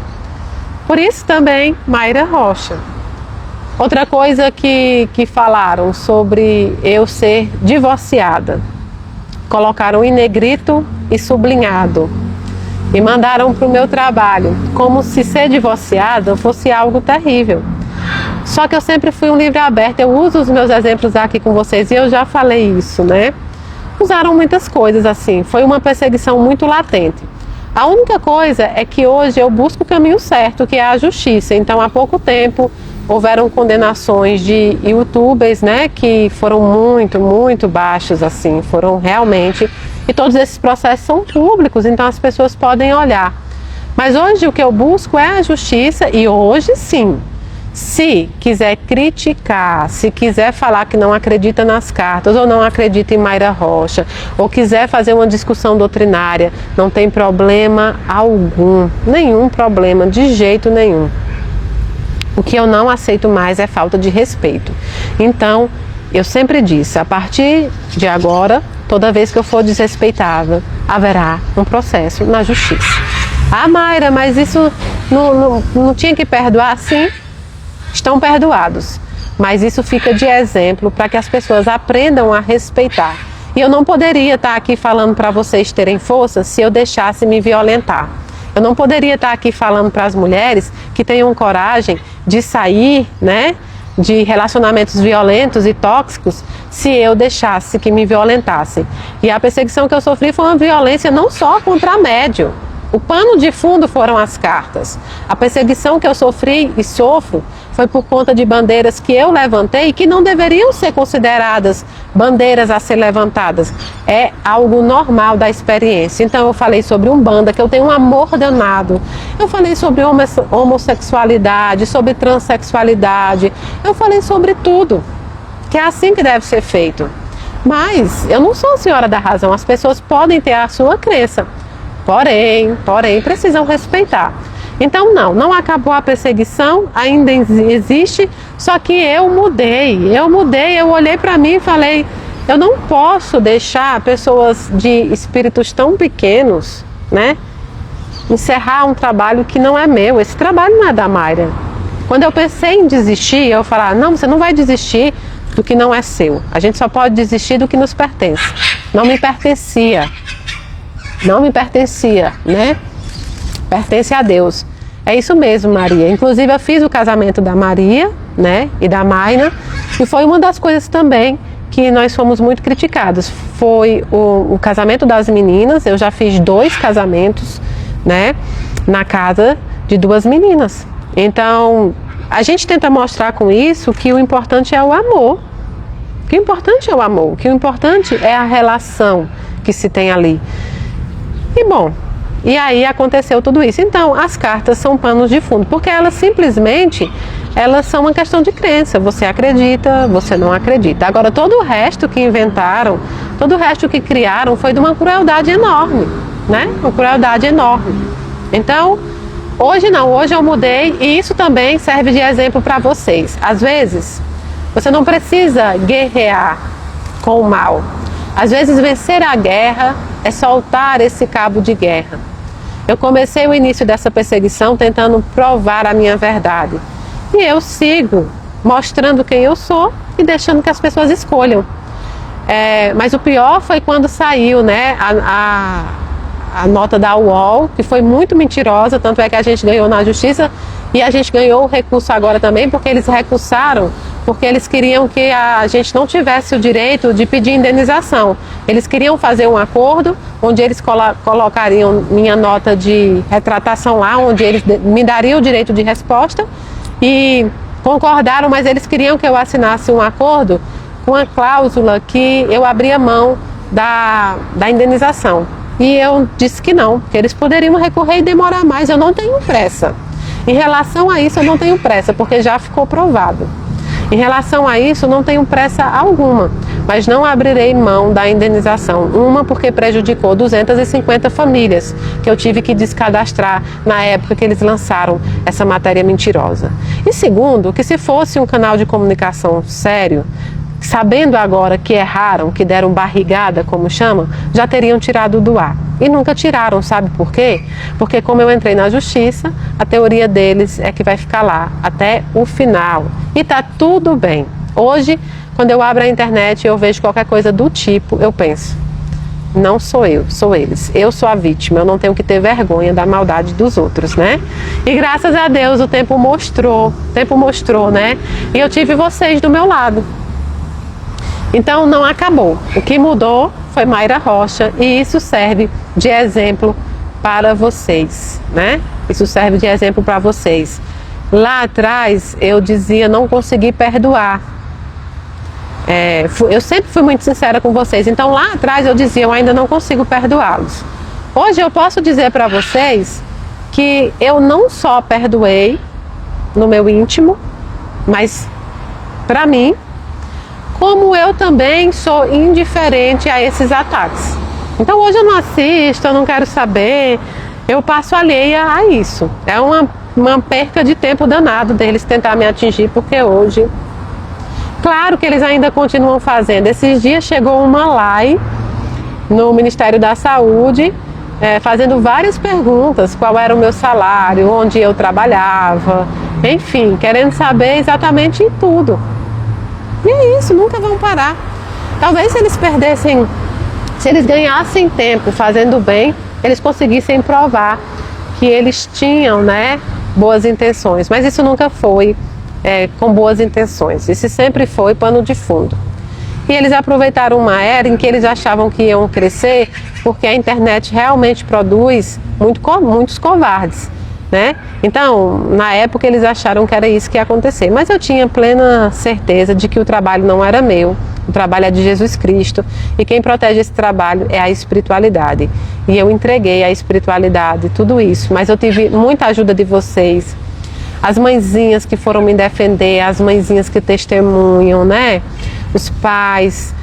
Por isso também Mayra Rocha. Outra coisa que falaram sobre eu ser divorciada, colocaram em negrito e sublinhado e mandaram para o meu trabalho, como se ser divorciada fosse algo terrível. Só que eu sempre fui um livro aberto, eu uso os meus exemplos aqui com vocês e eu já falei isso, né? Usaram muitas coisas assim, foi uma perseguição muito latente. A única coisa é que hoje eu busco o caminho certo, que é a justiça. Então, há pouco tempo, houveram condenações de youtubers, né, que foram muito baixos, assim, foram realmente... E todos esses processos são públicos, então as pessoas podem olhar. Mas hoje o que eu busco é a justiça e hoje sim, se quiser criticar, se quiser falar que não acredita nas cartas ou não acredita em Mayra Rocha, ou quiser fazer uma discussão doutrinária, não tem problema algum, nenhum problema, de jeito nenhum. O que eu não aceito mais é falta de respeito. Então, eu sempre disse, a partir de agora, toda vez que eu for desrespeitável, haverá um processo na justiça. Ah, Mayra, mas isso não tinha que perdoar? Sim, estão perdoados. Mas isso fica de exemplo para que as pessoas aprendam a respeitar. E eu não poderia estar aqui falando para vocês terem força se eu deixasse me violentar. Eu não poderia estar aqui falando para as mulheres que tenham coragem de sair, né, de relacionamentos violentos e tóxicos, se eu deixasse que me violentassem. E a perseguição que eu sofri foi uma violência não só contra médium. O pano de fundo foram as cartas. A perseguição que eu sofri e sofro foi por conta de bandeiras que eu levantei e que não deveriam ser consideradas bandeiras a ser levantadas. É algo normal da experiência. Então eu falei sobre Umbanda, que eu tenho um amor danado. Eu falei sobre homossexualidade, sobre transexualidade. Eu falei sobre tudo, que é assim que deve ser feito. Mas eu não sou a senhora da razão, as pessoas podem ter a sua crença, porém, precisam respeitar. Então não acabou a perseguição, ainda existe, só que eu mudei, eu olhei para mim e falei, eu não posso deixar pessoas de espíritos tão pequenos, né, encerrar um trabalho que não é meu, esse trabalho não é da Mayra. Quando eu pensei em desistir, eu falei, não, você não vai desistir do que não é seu, a gente só pode desistir do que nos pertence. Não me pertencia, né? Pertence a Deus. É isso mesmo, Maria. Inclusive eu fiz o casamento da Maria, né, e da Mayra, e foi uma das coisas também que nós fomos muito criticados. Foi o casamento das meninas. Eu já fiz 2 casamentos, né, na casa de 2 meninas. Então, a gente tenta mostrar com isso que o importante é o amor. Que o importante é o amor, que o importante é a relação que se tem ali. E bom, e aí aconteceu tudo isso. Então, as cartas são panos de fundo, porque elas simplesmente, elas são uma questão de crença. Você acredita, você não acredita. Agora, todo o resto que inventaram, todo o resto que criaram foi de uma crueldade enorme, né? Uma crueldade enorme. Então, hoje não, hoje eu mudei e isso também serve de exemplo para vocês. Às vezes, você não precisa guerrear com o mal. Às vezes, vencer a guerra é soltar esse cabo de guerra. Eu comecei o início dessa perseguição tentando provar a minha verdade. E eu sigo mostrando quem eu sou e deixando que as pessoas escolham. Mas o pior foi quando saiu, né, a nota da UOL, que foi muito mentirosa, tanto é que a gente ganhou na justiça e a gente ganhou o recurso agora também, porque eles recursaram, porque eles queriam que a gente não tivesse o direito de pedir indenização. Eles queriam fazer um acordo onde eles colocariam minha nota de retratação lá, onde eles me dariam o direito de resposta e concordaram, mas eles queriam que eu assinasse um acordo com a cláusula que eu abria mão da indenização. E eu disse que não, que eles poderiam recorrer e demorar mais. Eu não tenho pressa. Em relação a isso, eu não tenho pressa, porque já ficou provado. Em relação a isso, não tenho pressa alguma, mas não abrirei mão da indenização. Uma, porque prejudicou 250 famílias, que eu tive que descadastrar na época que eles lançaram essa matéria mentirosa. E segundo, que se fosse um canal de comunicação sério, sabendo agora que erraram, que deram barrigada, como chamam, já teriam tirado do ar. E nunca tiraram, sabe por quê? Porque como eu entrei na justiça, a teoria deles é que vai ficar lá até o final. E tá tudo bem. Hoje, quando eu abro a internet e eu vejo qualquer coisa do tipo, eu penso, não sou eu, sou eles. Eu sou a vítima, eu não tenho que ter vergonha da maldade dos outros, né? E graças a Deus o tempo mostrou, né? E eu tive vocês do meu lado. Então não acabou. O que mudou foi Mayra Rocha e isso serve de exemplo para vocês, né? Isso serve de exemplo para vocês. Lá atrás eu dizia não consegui perdoar. Eu sempre fui muito sincera com vocês. Então lá atrás eu dizia eu ainda não consigo perdoá-los. Hoje eu posso dizer para vocês que eu não só perdoei no meu íntimo, mas para mim, como eu também sou indiferente a esses ataques. Então hoje eu não assisto, eu não quero saber, eu passo alheia a isso. É uma perca de tempo danado deles tentar me atingir, porque hoje, claro que eles ainda continuam fazendo. Esses dias chegou uma lei no Ministério da Saúde, fazendo várias perguntas, qual era o meu salário, onde eu trabalhava, enfim, querendo saber exatamente tudo. E é isso, nunca vão parar. Talvez se eles perdessem, se eles ganhassem tempo fazendo bem, eles conseguissem provar que eles tinham, né, boas intenções. Mas isso nunca foi com boas intenções. Isso sempre foi pano de fundo. E eles aproveitaram uma era em que eles achavam que iam crescer, porque a internet realmente produz muitos covardes, né? Então, na época eles acharam que era isso que ia acontecer, mas eu tinha plena certeza de que o trabalho não era meu, o trabalho é de Jesus Cristo e quem protege esse trabalho é a espiritualidade. E eu entreguei a espiritualidade, tudo isso, mas eu tive muita ajuda de vocês, as mãezinhas que foram me defender, as mãezinhas que testemunham, né? Os pais,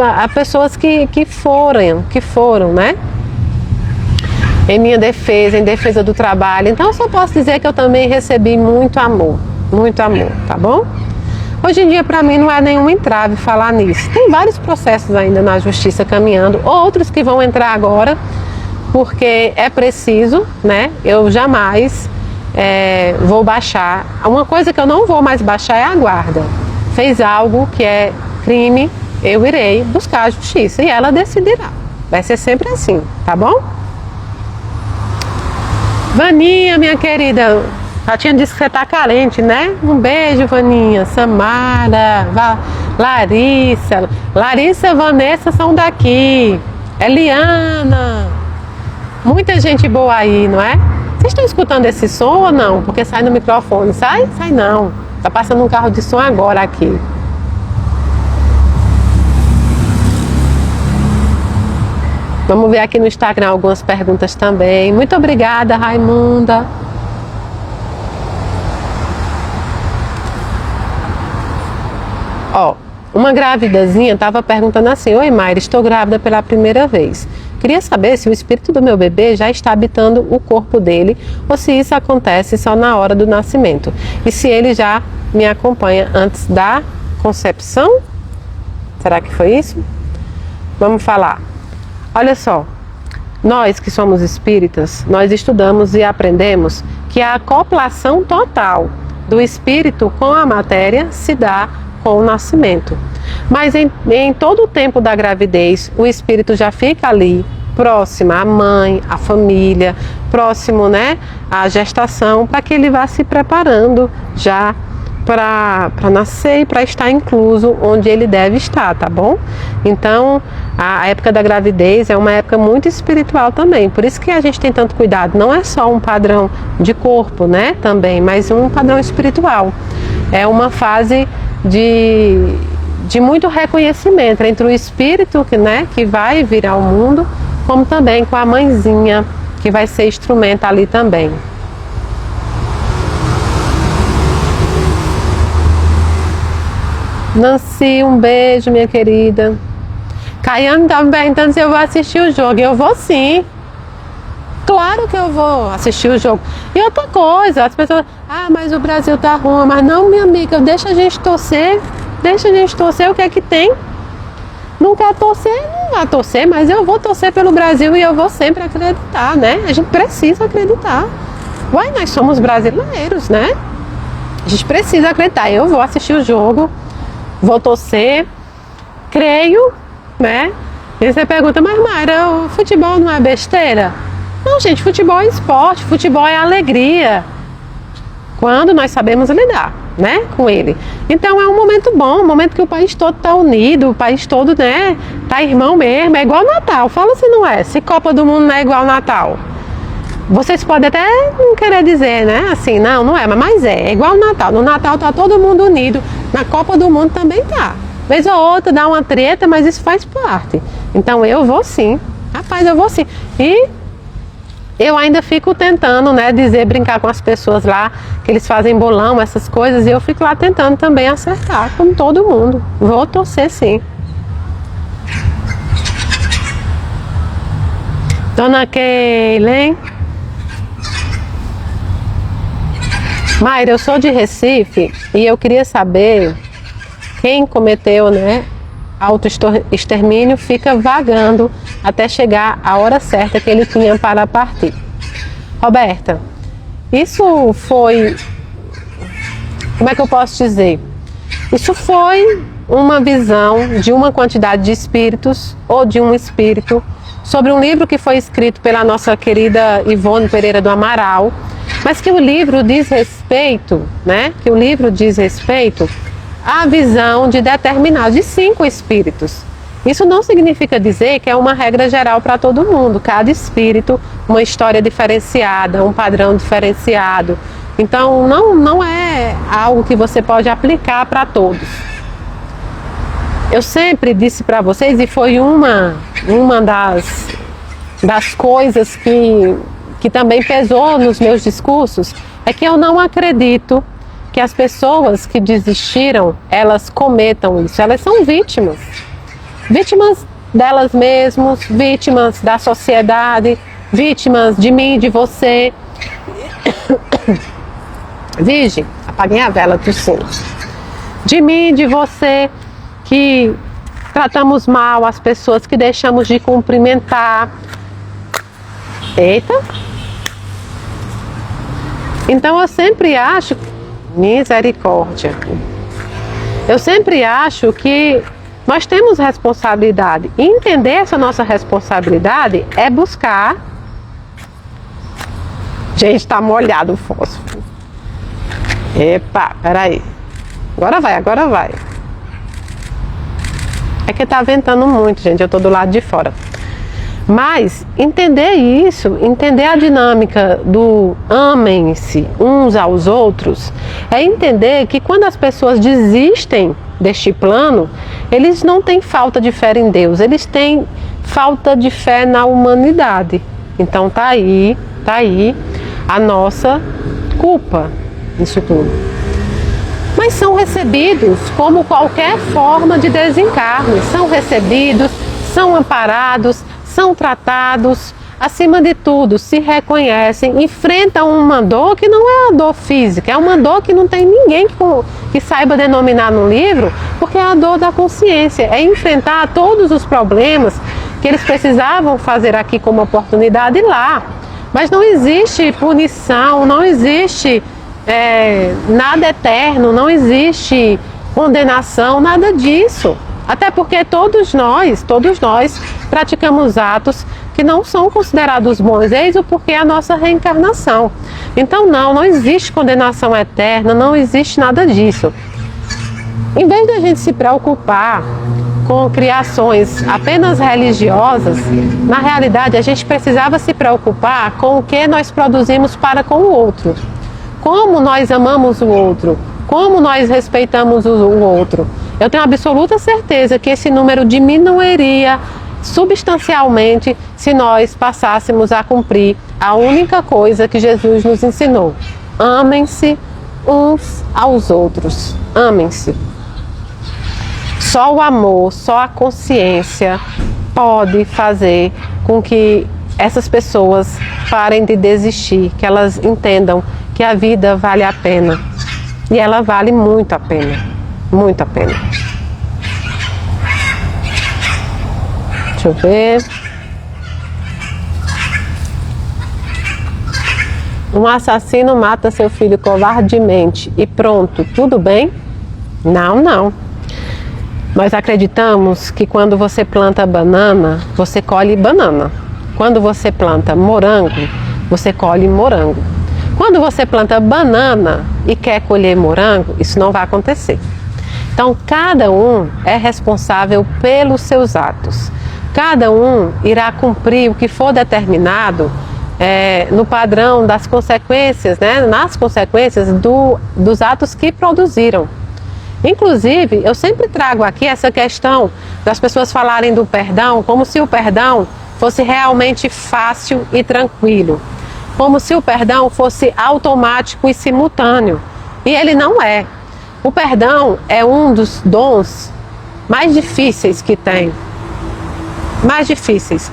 a pessoas que foram, né? Em minha defesa, em defesa do trabalho. Então eu só posso dizer que eu também recebi muito amor, tá bom? Hoje em dia para mim não é nenhum entrave falar nisso. Tem vários processos ainda na justiça caminhando, outros que vão entrar agora, porque é preciso, né? Eu jamais vou baixar. Uma coisa que eu não vou mais baixar é a guarda. Fez algo que é crime, eu irei buscar a justiça e ela decidirá. Vai ser sempre assim, tá bom? Vaninha, minha querida, já tinha dito que você tá carente, né? Um beijo, Vaninha. Samara, Larissa. Larissa e Vanessa são daqui. Eliana. Muita gente boa aí, não é? Vocês estão escutando esse som ou não? Porque sai no microfone. Sai? Sai não. Tá passando um carro de som agora aqui. Vamos ver aqui no Instagram algumas perguntas também. Muito obrigada, Raimunda. Ó, uma grávidazinha estava perguntando assim: oi, Mayra, estou grávida pela primeira vez. Queria saber se o espírito do meu bebê já está habitando o corpo dele ou se isso acontece só na hora do nascimento. E se ele já me acompanha antes da concepção? Será que foi isso? Vamos falar. Olha só, nós que somos espíritas, nós estudamos e aprendemos que a acoplação total do espírito com a matéria se dá com o nascimento. Mas em todo o tempo da gravidez, o espírito já fica ali, próximo à mãe, à família, próximo, né, à gestação, para que ele vá se preparando já para nascer e para estar incluso onde ele deve estar, tá bom? Então, a época da gravidez é uma época muito espiritual também, por isso que a gente tem tanto cuidado, não é só um padrão de corpo, né, também, mas um padrão espiritual. É uma fase de muito reconhecimento entre o espírito, né, que vai vir ao mundo, como também com a mãezinha, que vai ser instrumento ali também. Nancy, um beijo, minha querida. Caiane está me perguntando se eu vou assistir o jogo. Eu vou sim. Claro que eu vou assistir o jogo. E outra coisa, as pessoas, mas o Brasil tá ruim. Mas não, minha amiga, deixa a gente torcer. Deixa a gente torcer, o que é que tem? Não quer torcer, não vai torcer, mas eu vou torcer pelo Brasil e eu vou sempre acreditar, né? A gente precisa acreditar. Uai, nós somos brasileiros, né? A gente precisa acreditar. Eu vou assistir o jogo. Vou torcer, creio, né? E você pergunta, mas Mayra, o futebol não é besteira? Não, gente, futebol é esporte, futebol é alegria. Quando nós sabemos lidar, né, com ele. Então é um momento bom, um momento que o país todo está unido, o país todo, né, tá irmão mesmo, é igual Natal. Fala se não é, se Copa do Mundo não é igual Natal. Vocês podem até não querer dizer, né, assim, não é, mas é igual Natal. No Natal tá todo mundo unido, na Copa do Mundo também tá. Vez ou outra dá uma treta, mas isso faz parte. Então eu vou sim, rapaz, eu vou sim. E eu ainda fico tentando, né, brincar com as pessoas lá, que eles fazem bolão, essas coisas, e eu fico lá tentando também acertar, como todo mundo. Vou torcer sim. Dona Keilen. Mayra, eu sou de Recife e eu queria saber quem cometeu, né, autoextermínio fica vagando até chegar a hora certa que ele tinha para partir. Roberta, isso foi, como é que eu posso dizer? Isso foi uma visão de uma quantidade de espíritos ou de um espírito sobre um livro que foi escrito pela nossa querida Ivone Pereira do Amaral, mas que o livro diz respeito, né? Que o livro diz respeito à visão de determinados, de 5 espíritos. Isso não significa dizer que é uma regra geral para todo mundo. Cada espírito, uma história diferenciada, um padrão diferenciado. Então, não é algo que você pode aplicar para todos. Eu sempre disse para vocês, e foi uma das coisas que também pesou nos meus discursos, é que eu não acredito que as pessoas que desistiram, elas cometam isso. Elas são vítimas. vítimas delas mesmas, vítimas da sociedade, vítimas de mim, de você. Virgem, apaguem a vela do sino. De mim, de você, que tratamos mal as pessoas, que deixamos de cumprimentar. Eita! Então eu sempre acho, misericórdia, eu sempre acho que nós temos responsabilidade. E entender essa nossa responsabilidade é buscar. Gente, tá molhado o fósforo. Epa, peraí. Agora vai, agora vai. É que tá ventando muito, gente. Eu tô do lado de fora. Mas entender isso, entender a dinâmica do amem-se uns aos outros, é entender que quando as pessoas desistem deste plano, eles não têm falta de fé em Deus, eles têm falta de fé na humanidade. Então tá aí a nossa culpa nisso tudo. Mas são recebidos como qualquer forma de desencarne, são recebidos, são amparados, são tratados, acima de tudo, se reconhecem, enfrentam uma dor que não é a dor física, é uma dor que não tem ninguém que saiba denominar no livro, porque é a dor da consciência, é enfrentar todos os problemas que eles precisavam fazer aqui como oportunidade lá. Mas não existe punição, não existe nada eterno, não existe condenação, nada disso. Até porque todos nós praticamos atos que não são considerados bons, eis o porquê a nossa reencarnação. Então não existe condenação eterna, não existe nada disso. Em vez da gente se preocupar com criações apenas religiosas, na realidade a gente precisava se preocupar com o que nós produzimos para com o outro. Como nós amamos o outro, como nós respeitamos o outro. Eu tenho absoluta certeza que esse número diminuiria substancialmente se nós passássemos a cumprir a única coisa que Jesus nos ensinou. Amem-se uns aos outros. Amem-se. Só o amor, só a consciência pode fazer com que essas pessoas parem de desistir, que elas entendam que a vida vale a pena. E ela vale muito a pena. Muito a pena. Deixa eu ver. Um assassino mata seu filho covardemente e pronto, tudo bem? Não. Nós acreditamos que quando você planta banana, você colhe banana. Quando você planta morango, você colhe morango. Quando você planta banana e quer colher morango, isso não vai acontecer. Então, cada um é responsável pelos seus atos. Cada um irá cumprir o que for determinado no padrão das consequências, nas consequências dos atos que produziram. Inclusive, eu sempre trago aqui essa questão das pessoas falarem do perdão como se o perdão fosse realmente fácil e tranquilo. Como se o perdão fosse automático e simultâneo. E ele não é. O perdão é um dos dons mais difíceis que tem. Mais difíceis.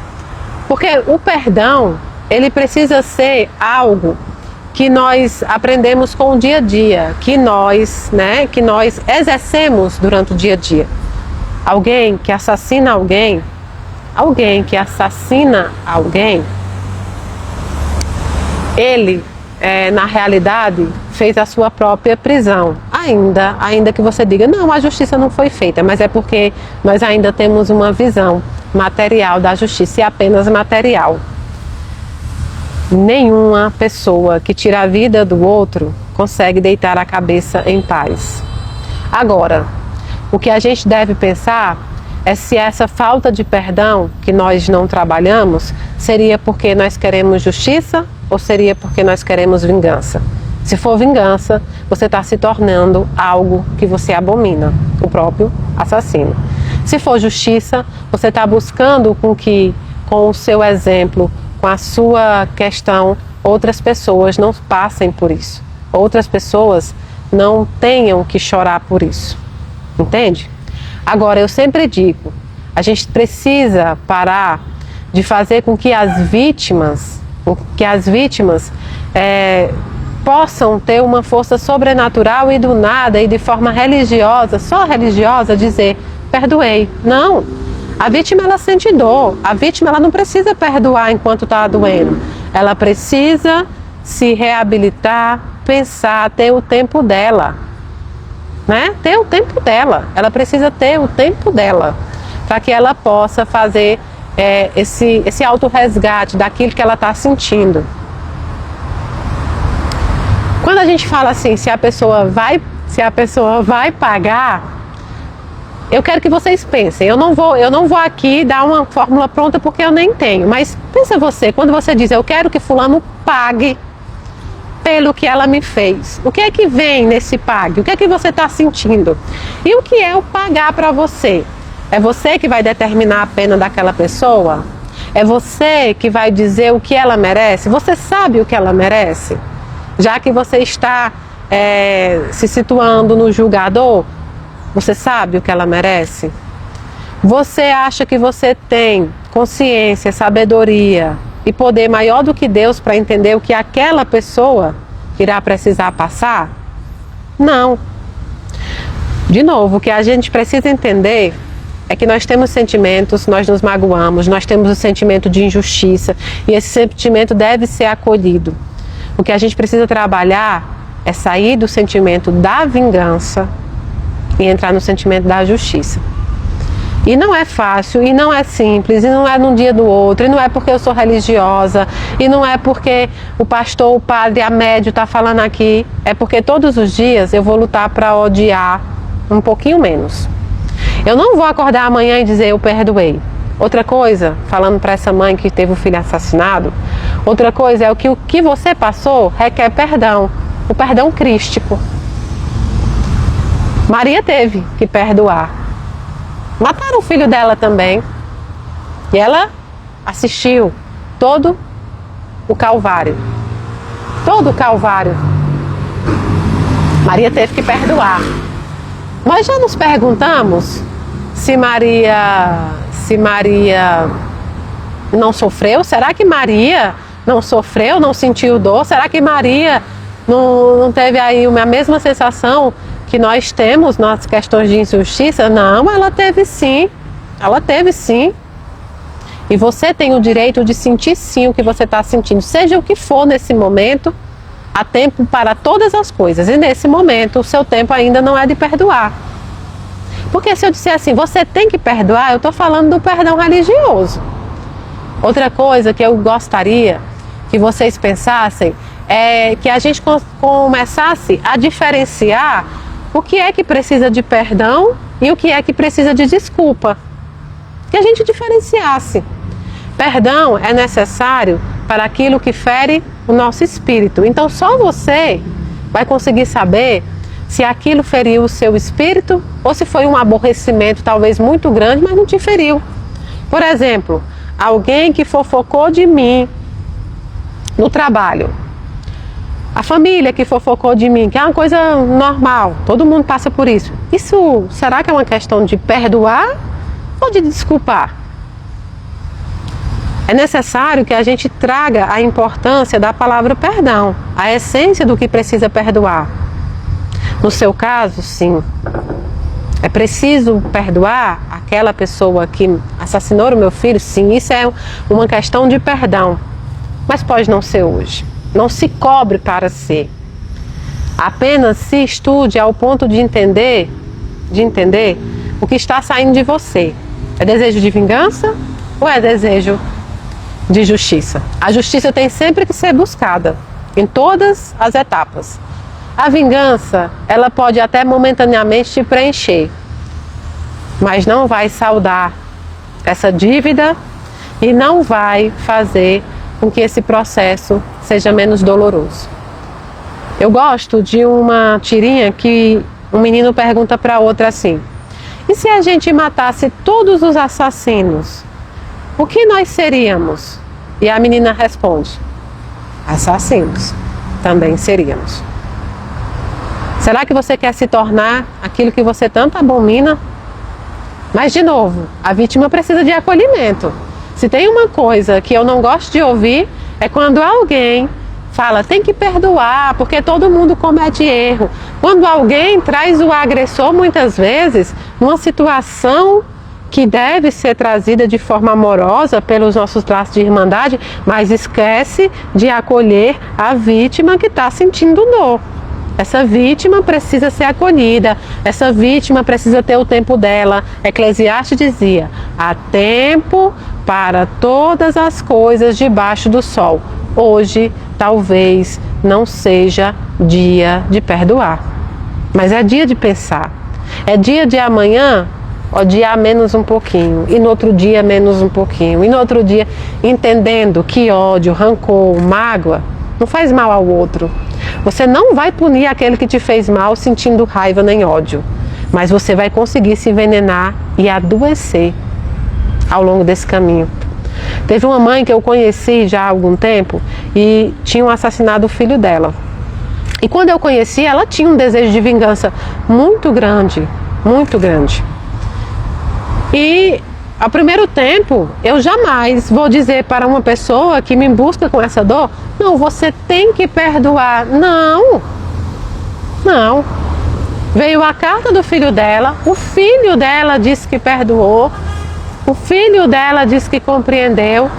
Porque o perdão, ele precisa ser algo que nós aprendemos com o dia a dia, que nós exercemos durante o dia a dia. Alguém que assassina alguém, ele, na realidade, fez a sua própria prisão. Ainda que você diga, não, a justiça não foi feita, mas é porque nós ainda temos uma visão material da justiça, e apenas material. Nenhuma pessoa que tira a vida do outro consegue deitar a cabeça em paz. Agora, o que a gente deve pensar é se essa falta de perdão que nós não trabalhamos seria porque nós queremos justiça ou seria porque nós queremos vingança. Se for vingança, você está se tornando algo que você abomina, o próprio assassino. Se for justiça, você está buscando com o seu exemplo, com a sua questão, outras pessoas não passem por isso. Outras pessoas não tenham que chorar por isso. Entende? Agora, eu sempre digo, A gente precisa parar de fazer com que as vítimas possam ter uma força sobrenatural e do nada e de forma religiosa, só religiosa, dizer perdoei. Não, a vítima ela sente dor, a vítima ela não precisa perdoar enquanto está doendo, ela precisa se reabilitar, pensar, ter o tempo dela, né? Ter o tempo dela, ela precisa ter o tempo dela, para que ela possa fazer esse autorresgate daquilo que ela está sentindo. Quando a gente fala assim, se a pessoa vai pagar, eu quero que vocês pensem, eu não vou aqui dar uma fórmula pronta porque eu nem tenho, mas pensa você, quando você diz, eu quero que fulano pague pelo que ela me fez, o que é que vem nesse pague? O que é que você está sentindo? E o que é o pagar para você? É você que vai determinar a pena daquela pessoa? É você que vai dizer o que ela merece? Você sabe o que ela merece? Já que você está se situando no julgador, você sabe o que ela merece? Você acha que você tem consciência, sabedoria e poder maior do que Deus para entender o que aquela pessoa irá precisar passar? Não. De novo, o que a gente precisa entender é que nós temos sentimentos, nós nos magoamos, nós temos o sentimento de injustiça e esse sentimento deve ser acolhido. O que a gente precisa trabalhar é sair do sentimento da vingança e entrar no sentimento da justiça. E não é fácil, e não é simples, e não é num dia do outro, e não é porque eu sou religiosa, e não é porque o pastor, o padre, a médium está falando aqui, é porque todos os dias eu vou lutar para odiar um pouquinho menos. Eu não vou acordar amanhã e dizer eu perdoei. Outra coisa, falando para essa mãe que teve o filho assassinado, outra coisa é o que você passou requer perdão, o perdão crístico. Maria teve que perdoar. Mataram o filho dela também. E ela assistiu todo o Calvário. Todo o Calvário. Maria teve que perdoar. Nós já nos perguntamos se Maria não sofreu? Será que Maria não sofreu, não sentiu dor? Será que Maria não teve aí a mesma sensação que nós temos nas questões de injustiça? Não, ela teve sim. Ela teve sim. E você tem o direito de sentir sim o que você está sentindo, seja o que for nesse momento. Há tempo para todas as coisas e nesse momento o seu tempo ainda não é de perdoar. Porque se eu disser assim, você tem que perdoar, eu estou falando do perdão religioso. Outra coisa que eu gostaria que vocês pensassem é que a gente começasse a diferenciar o que é que precisa de perdão e o que é que precisa de desculpa. Que a gente diferenciasse. Perdão é necessário para aquilo que fere o nosso espírito. Então só você vai conseguir saber se aquilo feriu o seu espírito ou se foi um aborrecimento talvez muito grande, mas não te feriu. Por exemplo, alguém que fofocou de mim no trabalho. A família que fofocou de mim, que é uma coisa normal, todo mundo passa por isso. Isso, será que é uma questão de perdoar ou de desculpar? É necessário que a gente traga a importância da palavra perdão, a essência do que precisa perdoar. No seu caso, sim. É preciso perdoar aquela pessoa que assassinou o meu filho? Sim, isso é uma questão de perdão. Mas pode não ser hoje. Não se cobre para ser. Apenas se estude ao ponto de entender o que está saindo de você. É desejo de vingança ou é desejo de justiça? A justiça tem sempre que ser buscada, em todas as etapas. A vingança, ela pode até momentaneamente te preencher, mas não vai saldar essa dívida e não vai fazer com que esse processo seja menos doloroso. Eu gosto de uma tirinha que um menino pergunta para outra assim: e se a gente matasse todos os assassinos, o que nós seríamos? E a menina responde: assassinos também seríamos. Será que você quer se tornar aquilo que você tanto abomina? Mas, de novo, a vítima precisa de acolhimento. Se tem uma coisa que eu não gosto de ouvir, é quando alguém fala, tem que perdoar, porque todo mundo comete erro. Quando alguém traz o agressor, muitas vezes, numa situação que deve ser trazida de forma amorosa pelos nossos traços de irmandade, mas esquece de acolher a vítima que está sentindo dor. Essa vítima precisa ser acolhida, essa vítima precisa ter o tempo dela. Eclesiastes dizia, há tempo para todas as coisas debaixo do sol. Hoje, talvez não seja dia de perdoar, mas é dia de pensar. É dia de amanhã odiar menos um pouquinho, e no outro dia menos um pouquinho, e no outro dia entendendo que ódio, rancor, mágoa não faz mal ao outro. Você não vai punir aquele que te fez mal sentindo raiva nem ódio, mas você vai conseguir se envenenar e adoecer ao longo desse caminho. Teve uma mãe que eu conheci já há algum tempo e tinham assassinado o filho dela. E quando eu conheci, ela tinha um desejo de vingança muito grande, muito grande. E ao primeiro tempo, eu jamais vou dizer para uma pessoa que me busca com essa dor, não, você tem que perdoar. Não, não. Veio a carta do filho dela, o filho dela disse que perdoou, o filho dela disse que compreendeu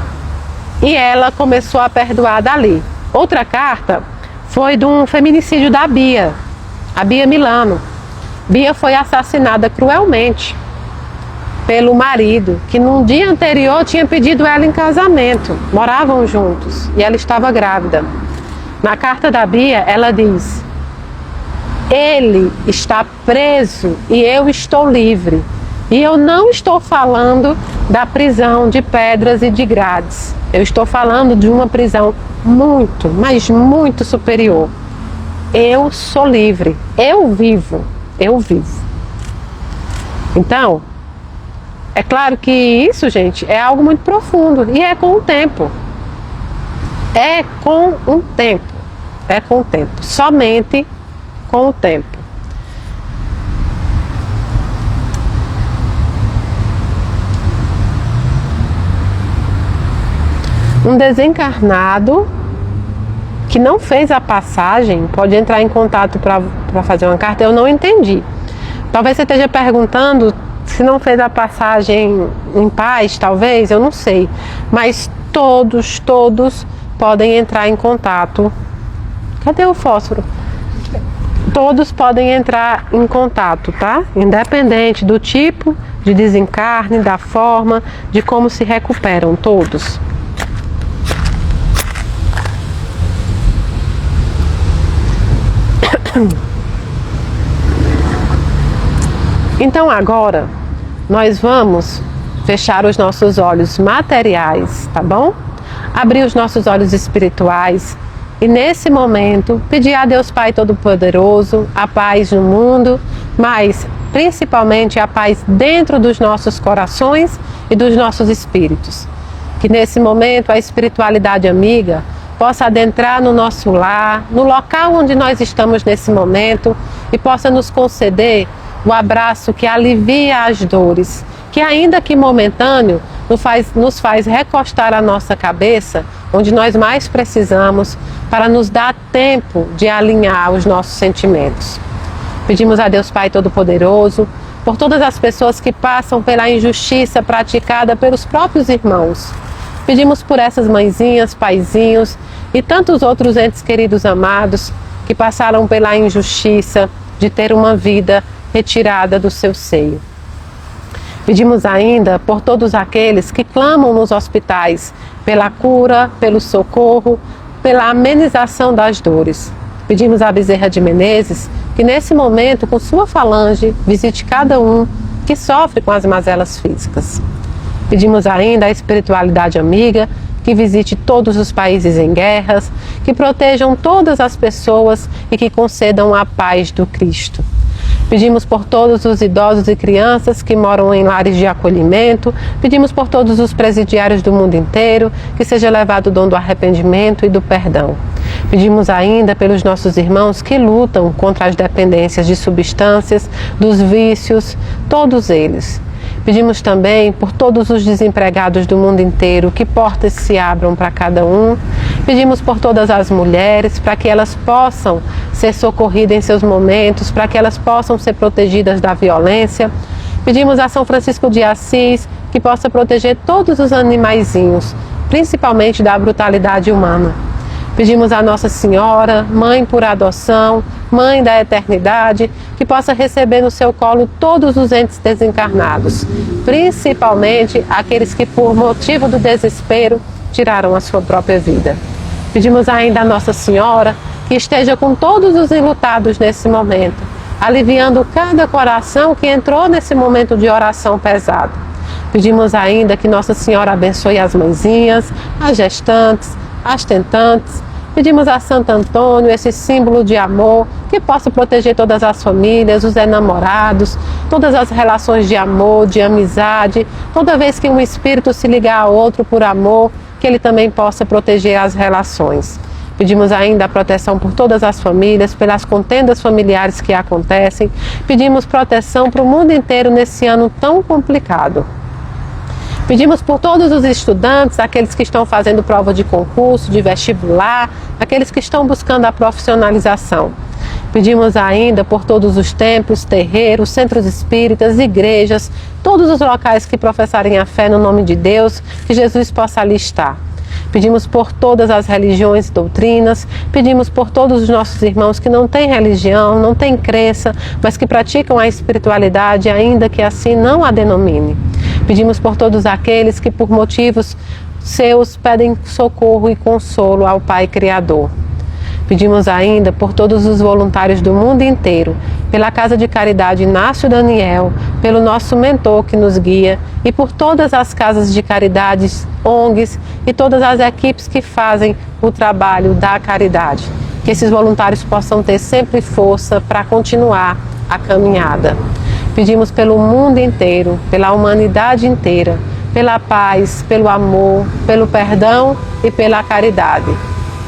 e ela começou a perdoar dali. Outra carta foi de um feminicídio da Bia, a Bia Milano. Bia foi assassinada cruelmente pelo marido, que no dia anterior tinha pedido ela em casamento, moravam juntos e ela estava grávida. Na carta da Bia, ela diz, ele está preso e eu estou livre. E eu não estou falando da prisão de pedras e de grades. Eu estou falando de uma prisão muito, mas muito superior. Eu sou livre, eu vivo, eu vivo. Então, é claro que isso, gente, é algo muito profundo e é com o tempo. É com o tempo. É com o tempo. Somente com o tempo. Um desencarnado que não fez a passagem pode entrar em contato para fazer uma carta. Eu não entendi. Talvez você esteja perguntando se não fez a passagem em paz, talvez, eu não sei. Mas todos podem entrar em contato. Cadê o fósforo? Todos podem entrar em contato, tá? Independente do tipo de desencarne, da forma, de como se recuperam, todos. Então agora nós vamos fechar os nossos olhos materiais, tá bom? Abrir os nossos olhos espirituais e nesse momento pedir a Deus Pai Todo-Poderoso a paz no mundo, mas principalmente a paz dentro dos nossos corações e dos nossos espíritos. Que nesse momento a espiritualidade amiga possa adentrar no nosso lar, no local onde nós estamos nesse momento e possa nos conceder o abraço que alivia as dores, que ainda que momentâneo, nos faz recostar a nossa cabeça onde nós mais precisamos para nos dar tempo de alinhar os nossos sentimentos. Pedimos a Deus Pai Todo-Poderoso por todas as pessoas que passam pela injustiça praticada pelos próprios irmãos. Pedimos por essas mãezinhas, paizinhos e tantos outros entes queridos amados que passaram pela injustiça de ter uma vida retirada do seu seio. Pedimos ainda por todos aqueles que clamam nos hospitais pela cura, pelo socorro, pela amenização das dores. Pedimos à Bezerra de Menezes que nesse momento, com sua falange, visite cada um que sofre com as mazelas físicas. Pedimos ainda à espiritualidade amiga que visite todos os países em guerras, que protejam todas as pessoas e que concedam a paz do Cristo. Pedimos por todos os idosos e crianças que moram em lares de acolhimento, pedimos por todos os presidiários do mundo inteiro, que seja levado o dom do arrependimento e do perdão. Pedimos ainda pelos nossos irmãos que lutam contra as dependências de substâncias, dos vícios, todos eles. Pedimos também por todos os desempregados do mundo inteiro, que portas se abram para cada um. Pedimos por todas as mulheres, para que elas possam ser socorridas em seus momentos, para que elas possam ser protegidas da violência. Pedimos a São Francisco de Assis, que possa proteger todos os animaizinhos, principalmente da brutalidade humana. Pedimos a Nossa Senhora, Mãe por adoção, Mãe da eternidade, que possa receber no seu colo todos os entes desencarnados, principalmente aqueles que, por motivo do desespero, tiraram a sua própria vida. Pedimos ainda a Nossa Senhora que esteja com todos os enlutados nesse momento, aliviando cada coração que entrou nesse momento de oração pesado. Pedimos ainda que Nossa Senhora abençoe as mãezinhas, as gestantes, as tentantes. Pedimos a Santo Antônio, esse símbolo de amor, que possa proteger todas as famílias, os enamorados, todas as relações de amor, de amizade. Toda vez que um espírito se ligar a outro por amor, que ele também possa proteger as relações. Pedimos ainda a proteção por todas as famílias, pelas contendas familiares que acontecem. Pedimos proteção para o mundo inteiro nesse ano tão complicado. Pedimos por todos os estudantes, aqueles que estão fazendo prova de concurso, de vestibular, aqueles que estão buscando a profissionalização. Pedimos ainda por todos os templos, terreiros, centros espíritas, igrejas, todos os locais que professarem a fé no nome de Deus, que Jesus possa ali estar. Pedimos por todas as religiões e doutrinas, pedimos por todos os nossos irmãos que não têm religião, não têm crença, mas que praticam a espiritualidade, ainda que assim não a denomine. Pedimos por todos aqueles que, por motivos seus, pedem socorro e consolo ao Pai Criador. Pedimos ainda por todos os voluntários do mundo inteiro, pela Casa de Caridade Inácio Daniel, pelo nosso mentor que nos guia e por todas as casas de caridade, ONGs e todas as equipes que fazem o trabalho da caridade. Que esses voluntários possam ter sempre força para continuar a caminhada. Pedimos pelo mundo inteiro, pela humanidade inteira, pela paz, pelo amor, pelo perdão e pela caridade.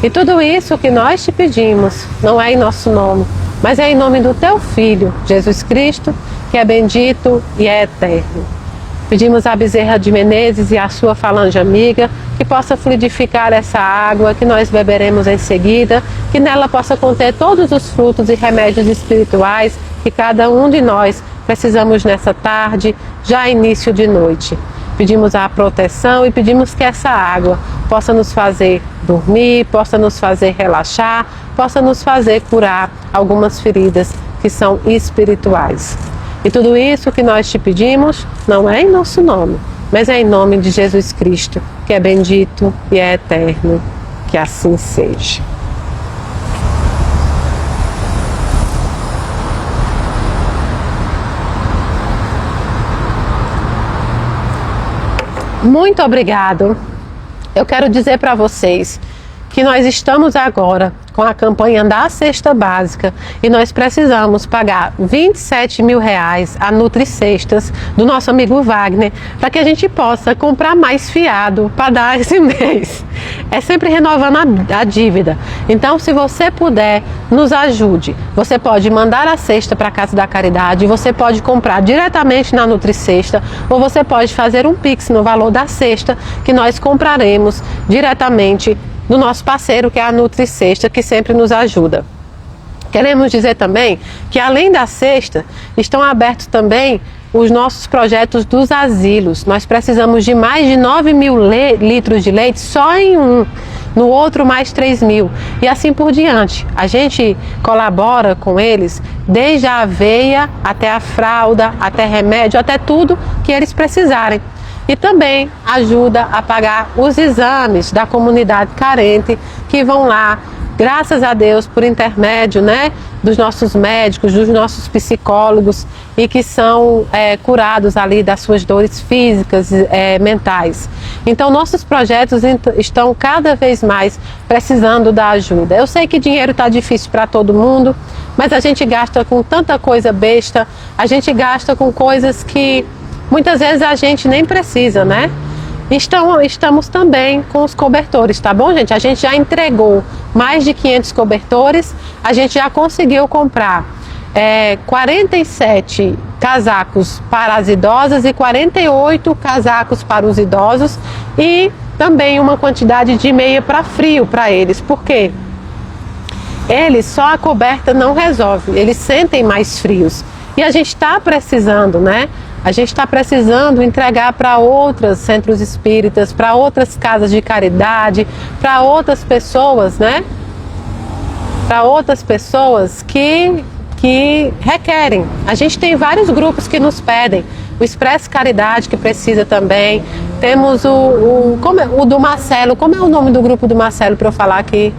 E tudo isso que nós te pedimos não é em nosso nome, mas é em nome do teu Filho, Jesus Cristo, que é bendito e é eterno. Pedimos a Bezerra de Menezes e a sua falange amiga que possa fluidificar essa água que nós beberemos em seguida, que nela possa conter todos os frutos e remédios espirituais que cada um de nós precisamos nessa tarde, já início de noite. Pedimos a proteção e pedimos que essa água possa nos fazer dormir, possa nos fazer relaxar, possa nos fazer curar algumas feridas que são espirituais. E tudo isso que nós te pedimos não é em nosso nome, mas é em nome de Jesus Cristo, que é bendito e é eterno. Que assim seja. Muito obrigado. Eu quero dizer para vocês que nós estamos agora com a campanha da cesta básica e nós precisamos pagar R$27 mil a Nutricestas do nosso amigo Wagner para que a gente possa comprar mais fiado para dar esse mês. É sempre renovando a dívida. Então, se você puder, nos ajude. Você pode mandar a cesta para a Casa da Caridade, você pode comprar diretamente na Nutricesta ou você pode fazer um Pix no valor da cesta que nós compraremos diretamente do nosso parceiro, que é a Nutricesta, que sempre nos ajuda. Queremos dizer também que, além da cesta, estão abertos também os nossos projetos dos asilos. Nós precisamos de mais de 9 mil litros de leite só em um, no outro mais 3 mil e assim por diante. A gente colabora com eles desde a aveia até a fralda, até remédio, até tudo que eles precisarem. E também ajuda a pagar os exames da comunidade carente que vão lá, graças a Deus, por intermédio, dos nossos médicos, dos nossos psicólogos e que são curados ali das suas dores físicas, mentais. Então, nossos projetos estão cada vez mais precisando da ajuda. Eu sei que dinheiro está difícil para todo mundo, mas a gente gasta com tanta coisa besta, a gente gasta com coisas que muitas vezes a gente nem precisa, Estamos também com os cobertores, tá bom, gente? A gente já entregou mais de 500 cobertores, a gente já conseguiu comprar 47 casacos para as idosas e 48 casacos para os idosos e também uma quantidade de meia para frio para eles. Por quê? Eles, só a coberta não resolve, eles sentem mais frios. E a gente está precisando, né? A gente está precisando entregar para outros centros espíritas, para outras casas de caridade, para outras pessoas, né? Para outras pessoas que requerem. A gente tem vários grupos que nos pedem. O Expresso Caridade, que precisa também. Temos o do Marcelo. Como é o nome do grupo do Marcelo para eu falar aqui?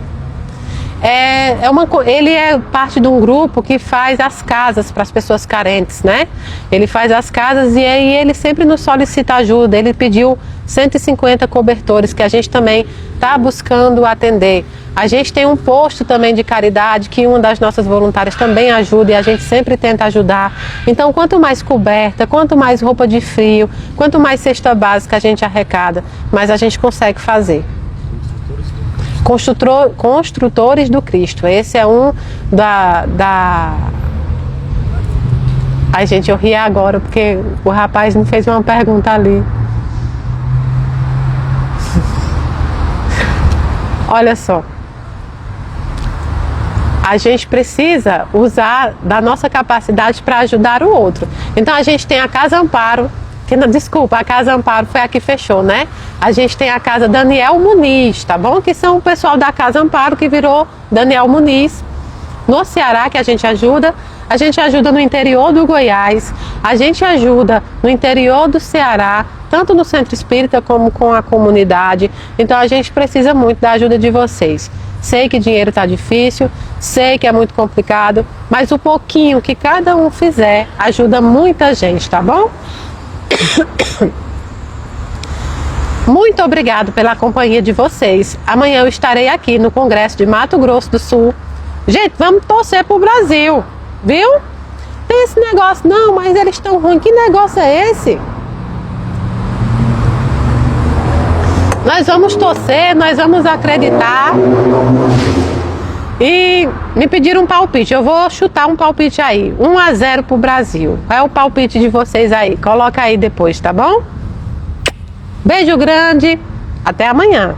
Ele é parte de um grupo que faz as casas para as pessoas carentes, né? Ele faz as casas e aí ele sempre nos solicita ajuda. Ele pediu 150 cobertores que a gente também está buscando atender. A gente tem um posto também de caridade que uma das nossas voluntárias também ajuda e a gente sempre tenta ajudar. Então, quanto mais coberta, quanto mais roupa de frio, quanto mais cesta básica a gente arrecada, mais a gente consegue fazer. Construtores do Cristo. Esse é um Ai, gente, eu ri agora porque o rapaz me fez uma pergunta ali. Olha só. A gente precisa usar da nossa capacidade para ajudar o outro. Então a gente tem a Casa Amparo, desculpa, a Casa Amparo foi a que fechou, né? A gente tem a Casa Daniel Muniz, tá bom? Que são o pessoal da Casa Amparo que virou Daniel Muniz. No Ceará que a gente ajuda no interior do Goiás, a gente ajuda no interior do Ceará, tanto no Centro Espírita como com a comunidade. Então a gente precisa muito da ajuda de vocês. Sei que dinheiro está difícil, sei que é muito complicado, mas o pouquinho que cada um fizer ajuda muita gente, tá bom? Muito obrigado pela companhia de vocês. Amanhã eu estarei aqui no Congresso de Mato Grosso do Sul. Gente, vamos torcer pro Brasil, viu? Tem esse negócio, não, mas eles estão ruins. Que negócio é esse? Nós vamos torcer, nós vamos acreditar. E me pediram um palpite. Eu vou chutar um palpite aí. 1-0 pro Brasil. Qual é o palpite de vocês aí? Coloca aí depois, tá bom? Beijo grande. Até amanhã.